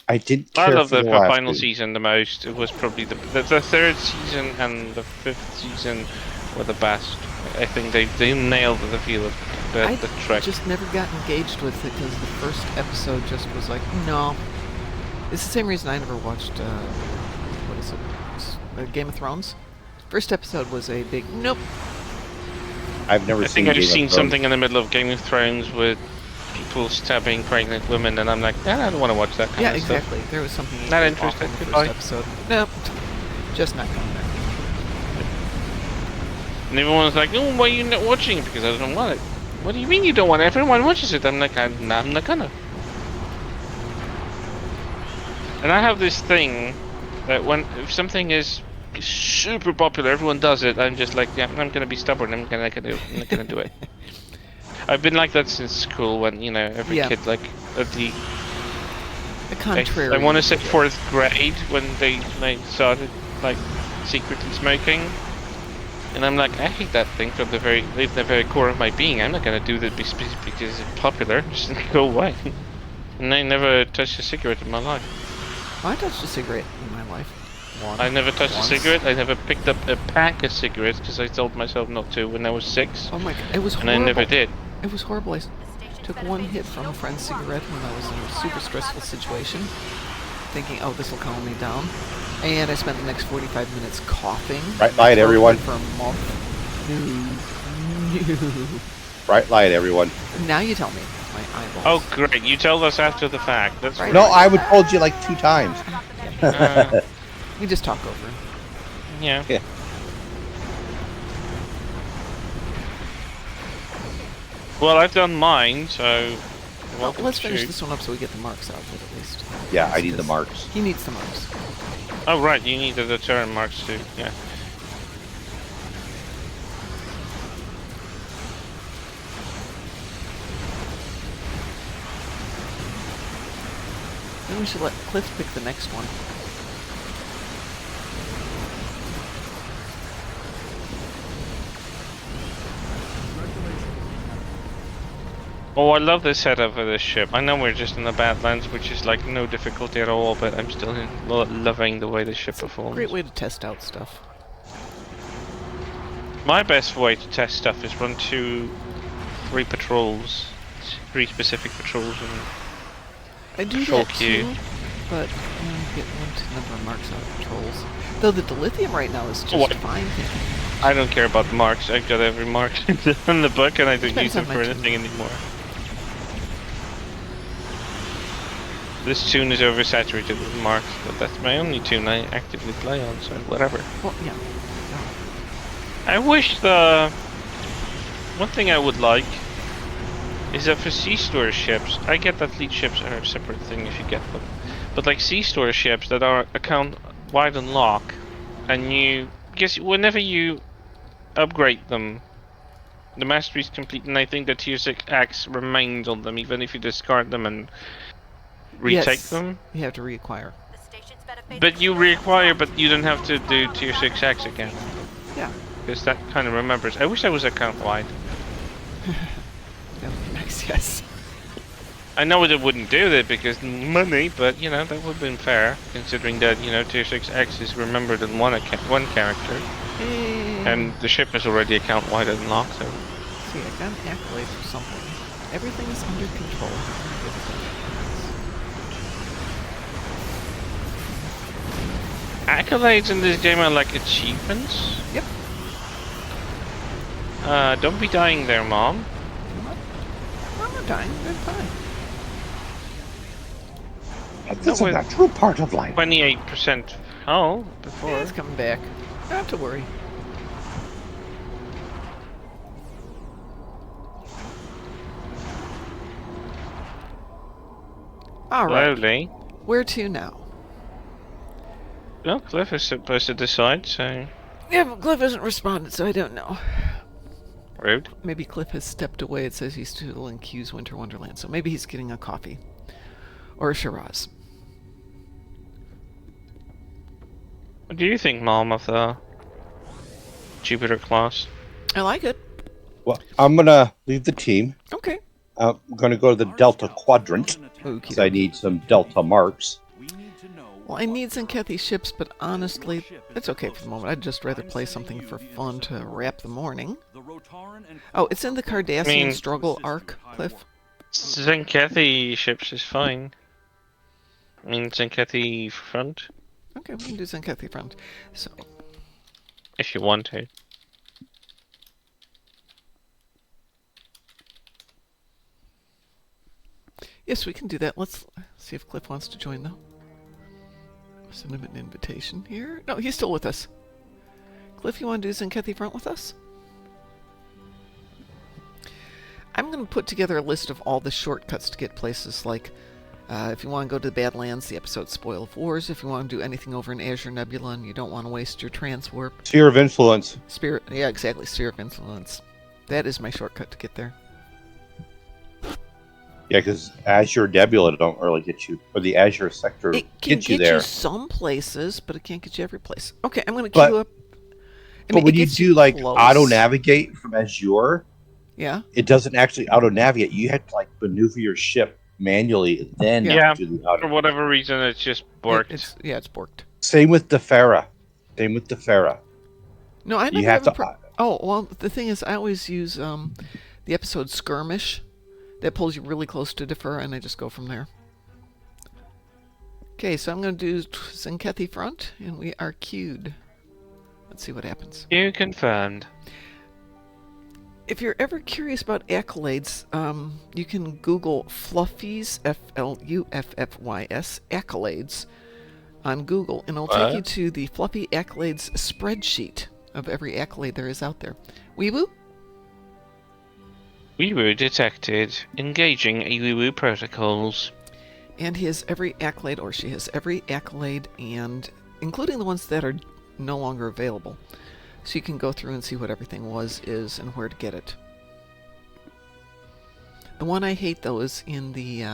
I didn't I care love for the the last final 2. season the most. It was probably the third season and the 5th season were the best. I think they nailed the feel of I the track. just never got engaged with it because the first episode just was like, no. It's the same reason I never watched, what is it? Game of Thrones? First episode was a big nope. I've never I seen think I've Game of seen Thrones. something in the middle of Game of Thrones with people stabbing pregnant women, and I'm like, I don't want to watch that kind Yeah, of stuff. exactly. There was something Not awful interested. in the Goodbye. first episode. Nope. Just not coming back. And everyone's like, oh, why are you not watching it? Because I don't want it. What do you mean you don't want it? Everyone watches it. I'm like, I'm not gonna. And I have this thing that if something is super popular, everyone does it. I'm just like, yeah, I'm gonna be stubborn. I'm not gonna do it. I've been like that since school when every Yeah. kid like at the The contrary. I want to say 4th grade when they started like secretly smoking, and I'm like, I hate that thing from the very core of my being. I'm not gonna do that because it's popular. Just go away. And I never touched a cigarette in my life. I touched a cigarette in my life. I never touched Once. a cigarette. I never picked up a pack of cigarettes because I told myself not to when I was 6, Oh my god, it was and horrible. I never did. It was horrible. I took one hit from a friend's cigarette when I was in a super stressful situation, thinking, oh, this will calm me down. And I spent the next 45 minutes coughing. Bright light, everyone. For a month. No. Bright light, everyone. Now you tell me. My eyeballs. Oh great! You told us after the fact. That's Right. No, I would told you like 2 times. We just talk over. Yeah. Yeah. Well, I've done mine, so. Well, welcome let's to finish shoot. this one up so we get the marks out of it at least. Yeah, I need the marks. He needs the marks. Oh right, you needed the turn marks too. Yeah. Then we should let Cliff pick the next one. Oh, I love the setup of this ship. I know we're just in the Badlands, which is like no difficulty at all, but I'm still loving the way the ship performs. Great way to test out stuff. My best way to test stuff is run 2, 3 patrols, 3 specific patrols, and I do Patrol that queue. too, but I get one number of marks out of patrols. Though the dilithium right now is just What? fine. I don't care about the marks. I've got every mark in the book, and I don't Depends use them on for my anything anymore. This tune is oversaturated with marks, but that's my only tune I actively play on, so whatever. Well, yeah. I wish the... One thing I would like is that for C-store ships, I get that fleet ships are a separate thing if you get them, but like C-store ships that are account wide and lock, and you... Guess whenever you upgrade them, the mastery is complete, and I think that Tier 6 X remains on them, even if you discard them and retake Yes, them. You have to reacquire. The station's benefiting But you reacquire, but you don't have to do Tier 6 X again. Yeah. Because that kind of remembers. I wish I was account wide. That would be nice, yes. I know it wouldn't do that because money, but that would have been fair, considering that Tier 6 X is remembered in one character, and the ship is already account wide and locked. So See, I got an accolade for something. Everything is under control. accolades in this game are like achievements. Yep. Don't be dying there, Mom. fine. They're fine. That's a with natural part of life. 28% hull before. It's coming back. Not have to worry. All right. Slowly. Where to now? Well, Cliff is supposed to decide, so Yeah, but Cliff hasn't responded, so I don't know. rude. Maybe Cliff has stepped away. It says he's still in Q's Winter Wonderland, so maybe he's getting a coffee. Or a Shiraz. What do you think, Mom, of the Jupiter class? I like it. Well, I'm gonna leave the team. Okay. I'm gonna go to the Delta Quadrant Okie because I dokie. need some Delta marks. Well, I need Zenkethi's ships, but honestly, it's okay for the moment. I'd just rather play something for fun to wrap the morning. Oh, it's in the Cardassian struggle arc, Cliff. Zenkethi ships is fine. I mean, Zenkethi front, Okay, we can do Zenkethi front. So, if you want to. yes, we can do that. Let's see if Cliff wants to join, though. Send him an invitation here. No, he's still with us. Cliff, you want to do Zenkethi front with us? I'm going to put together a list of all the shortcuts to get places like if you want to go to the Badlands, the episode Spoil of Wars. If you want to do anything over in Azure Nebula and you don't want to waste your transwarp. Sphere of influence. Spirit, yeah, exactly. Sphere of Influence. That is my shortcut to get there. Yeah, because Azure Nebula don't really get you, or the Azure sector It can gets you get there. you some places, but it can't get you every place. Okay, I'm going to But- queue up. I But mean, when it you gets do like close. auto navigate from Azure, Yeah. it doesn't actually auto navigate. You have to like maneuver your ship manually, and then Yeah. do the For auto. whatever reason, it's just worked. It's borked. Same with the Farah. Same with the Farah. No, I never You have a to. Oh, well, the thing is, I always use the episode Skirmish. That pulls you really close to Defer, and I just go from there. Okay, so I'm going to do Zenkethi front, and we are queued. Let's see what happens. You confirmed. If you're ever curious about accolades, you can Google Fluffy's, F-L-U-F-F-Y-S, accolades on Google, and it'll take you What? to the Fluffy accolades spreadsheet of every accolade there is out there. Weeboo? We were detected engaging AWU protocols. And he has every accolade, or she has every accolade, and including the ones that are no longer available. So you can go through and see what everything was, is, and where to get it. The one I hate, though, is in the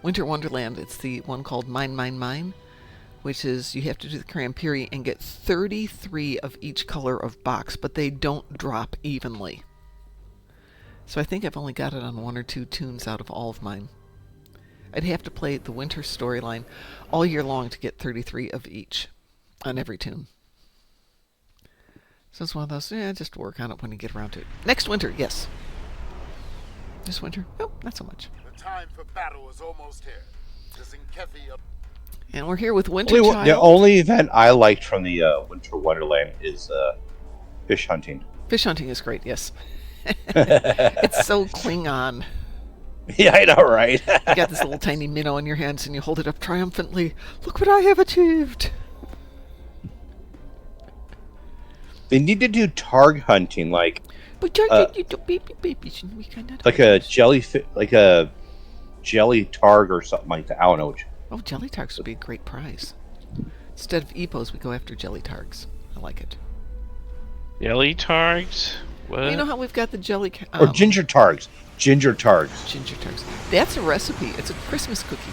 Winter Wonderland. It's the one called Mine, Mine, Mine, which is you have to do the Crampiri and get 33 of each color of box, but they don't drop evenly. So I think I've only got it on 1 or 2 tunes out of all of mine. I'd have to play the winter storyline all year long to get 33 of each on every tune. So it's one of those, just work on it when you get around to it. Next winter, yes. This winter? Nope, not so much. The time for battle is almost here. The Zenkethi And we're here with Winter The Child. only event I liked from the Winter Wonderland is fish hunting. Fish hunting is great, yes. It's so Klingon. Yeah, I know, right? You got this little tiny minnow in your hands and you hold it up triumphantly. Look what I have achieved. They need to do targ hunting, like But you do babies and we cannot. like a jellyfish, like a jelly targ or something like that. I don't know. Oh, jelly targs would be a great prize. Instead of Epos, we go after jelly targs. I like it. Jelly targs? What? You know how we've got the jelly... Or ginger targs. Ginger targs. Ginger targs. That's a recipe. It's a Christmas cookie.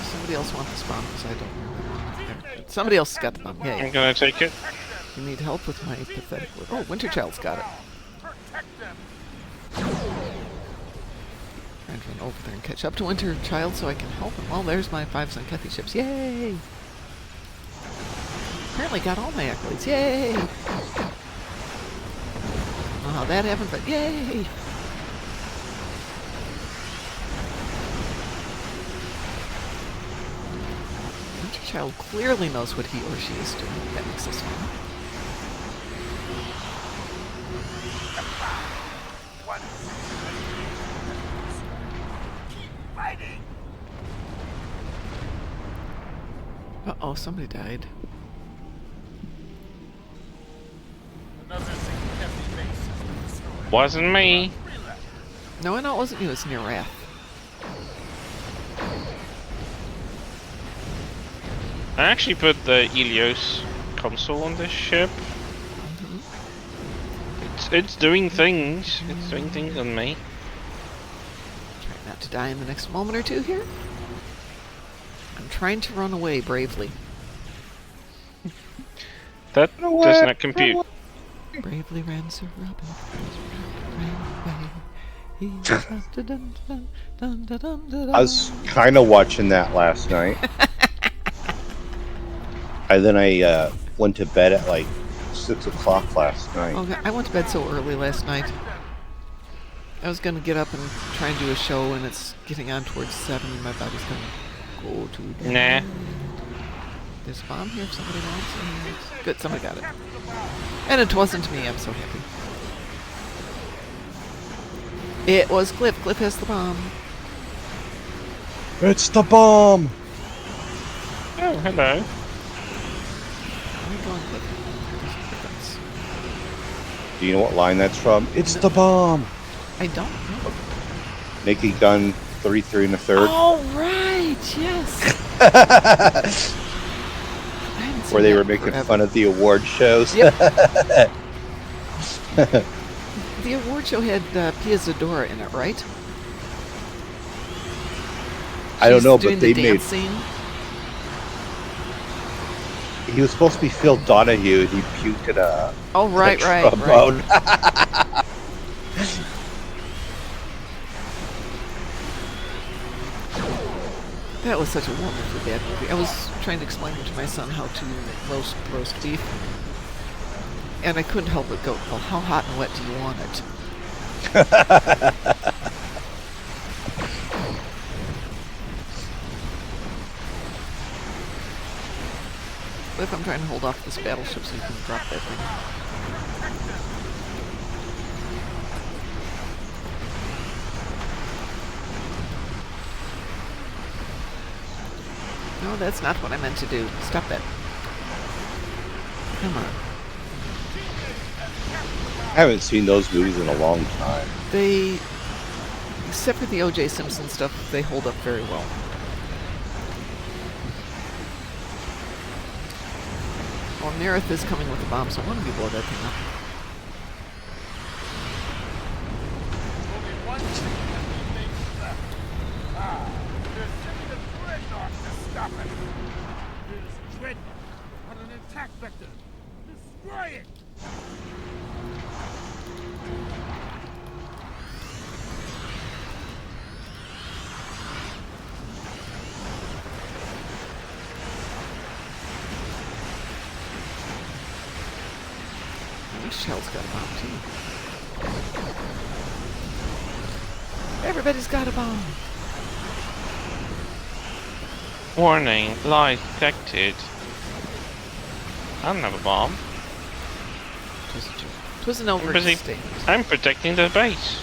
Somebody else wants this bomb because I don't remember. Somebody else got the bomb. Yeah, I'm yeah. gonna take it. You need help with my pathetic work. Oh, Winter Child's got it. protect them. Trying to run over there and catch up to Winter Child so I can help him. Well, there's my 5 Zenkethi ships. Yay! Apparently got all my accolades. Yay! I don't know how that happened, but yay! Winter Child clearly knows what he or she is doing. That makes us fun. Uh-oh, somebody died. Another Zinkethi base has been destroyed. Wasn't me. No, it wasn't you. It was near Wrath. I actually put the Helios console on this ship. It's doing things. It's doing things on me. Try not to die in the next moment or two here. I'm trying to run away bravely. That does not compute. Bravely ran Sir Robin. Ran away. He was I was kind of watching that last night. And then I went to bed at like 6 o'clock last night. Oh, God, I went to bed so early last night. I was going to get up and try and do a show, and it's getting on towards 7, and my body's going to go to bed. Nah. There's a bomb here if somebody wants it. Good, somebody got it. And it wasn't me, I'm so happy. It was Cliff. Cliff has the bomb. It's the bomb! Oh, hello. Where are you going, Cliff? There's the fence. Do you know what line that's from? It's the bomb! I don't know. Naked Gun 33 1/3. Oh, right, yes. I haven't seen Where they that were in making forever. fun of the award shows. Yep. The award show had Pia Zadora in it, right? I don't She's know, doing but they the made. dance scene. He was supposed to be Phil Donahue, and he puked at a Oh, right. trombone. That was such a wonderfully bad movie. I was trying to explain to my son how to roast beef, and I couldn't help but go, well, how hot and wet do you want it? Cliff, I'm trying to hold off this battleship so you can drop that thing. No, that's not what I meant to do. Stop that. Come on. I haven't seen those movies in a long time. They, except for the O.J. Simpson stuff, they hold up very well. Well, Nerith is coming with a bomb, so one of you blow that thing up. Only one Zinkethi base left. They're sending a dreadnought to stop it. There's dreadnought on an attack vector. Destroy it! Shell's got a bomb, too. Everybody's got a bomb. Warning, lies detected. I don't have a bomb. Twas an busy. overstatement. I'm protecting the base.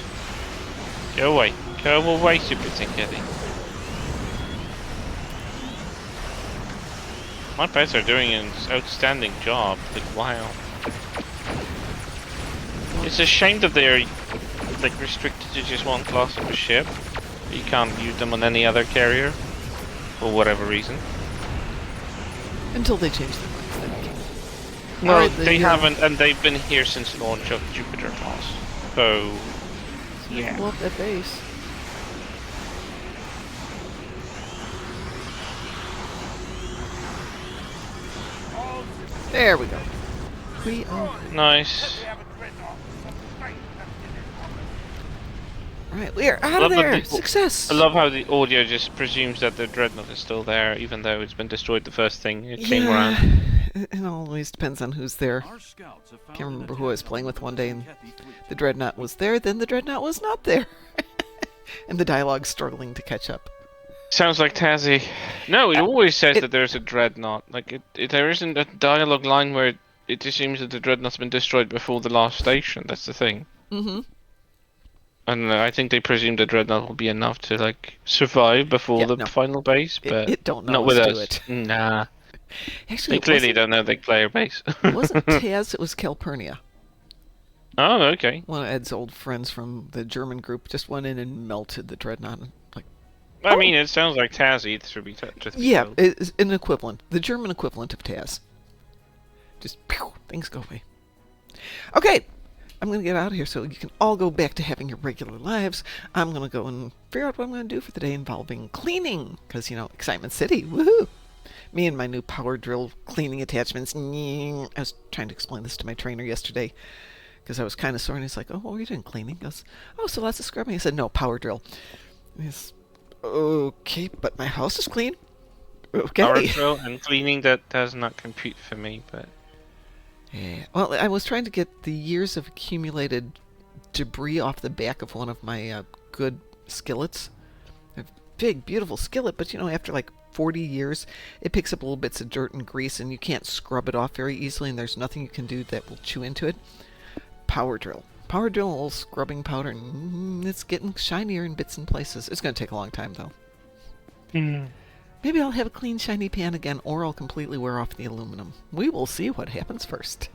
Go away. Go away, Super Zinkethi. My pets are doing an outstanding job. Like, wow. It's a shame that they're like restricted to just one class of a ship. You can't use them on any other carrier for whatever reason. Until they change their minds, then you can. No, Alright, they haven't, and they've been here since launch of Jupiter class. So, yeah. Blow up that base. There we go. We are. Nice. They have a dreadnought with some fight left in it. Right, we are out of Love that there. people- Success. I love how the audio just presumes that the dreadnought is still there, even though it's been destroyed the first thing it came around. It always depends on who's there. Can't remember who I was playing with one day, and the dreadnought was there, then the dreadnought was not there. And the dialogue's struggling to catch up. Sounds like Tazzy. No, it always says that there's a dreadnought. Like, there isn't a dialogue line where it assumes that the dreadnought's been destroyed before the last station. That's the thing. Mm-hmm. And I think they presume the dreadnought will be enough to, like, survive before Yeah, the no. final base, but It don't know not with us us. do it. Nah. Actually, They it clearly wasn't, don't know their player base. it wasn't Taz, it was Calpurnia. Oh, okay. One of Ed's old friends from the German group just went in and melted the dreadnought. And, like, I Oh. mean, it sounds like Tazzy, truth be yeah, told. it's an equivalent. The German equivalent of Taz. Just, pew, things go away. Okay, I'm going to get out of here so you can all go back to having your regular lives. I'm going to go and figure out what I'm going to do for the day involving cleaning. Because, Excitement City, woohoo! Me and my new power drill cleaning attachments. I was trying to explain this to my trainer yesterday because I was kind of sore, and he's like, "Oh, what are you doing cleaning?" He goes, "Oh, so lots of scrubbing." I said, "No, power drill." He's, "Okay, but my house is clean." Okay. Power drill and cleaning, that does not compute for me, but... Yeah. Well, I was trying to get the years of accumulated debris off the back of one of my good skillets. A big, beautiful skillet, but after like 40 years, it picks up little bits of dirt and grease, and you can't scrub it off very easily, and there's nothing you can do that will chew into it. Power drill. Power drill, a little scrubbing powder, and it's getting shinier in bits and places. It's going to take a long time, though. Maybe I'll have a clean, shiny pan again, or I'll completely wear off the aluminum. We will see what happens first.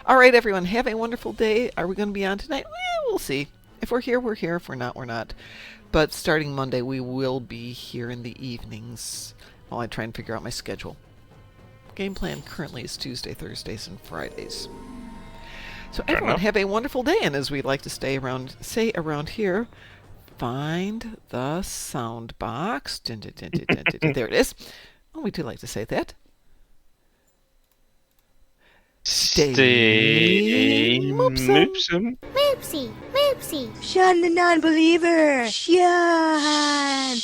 All right, everyone, have a wonderful day. Are we going to be on tonight? Well, we'll see. If we're here, we're here. If we're not, we're not. But starting Monday, we will be here in the evenings while I try and figure out my schedule. Game plan currently is Tuesday, Thursdays, and Fridays. So everyone, have a wonderful day. And as we like to say around here, find the sound box. Dun, dun, dun, dun, dun, dun, dun. There it is. Oh, we do like to say that. Stay moopsome. Moopsy, Moopsy. Shun the non-believer! Shun!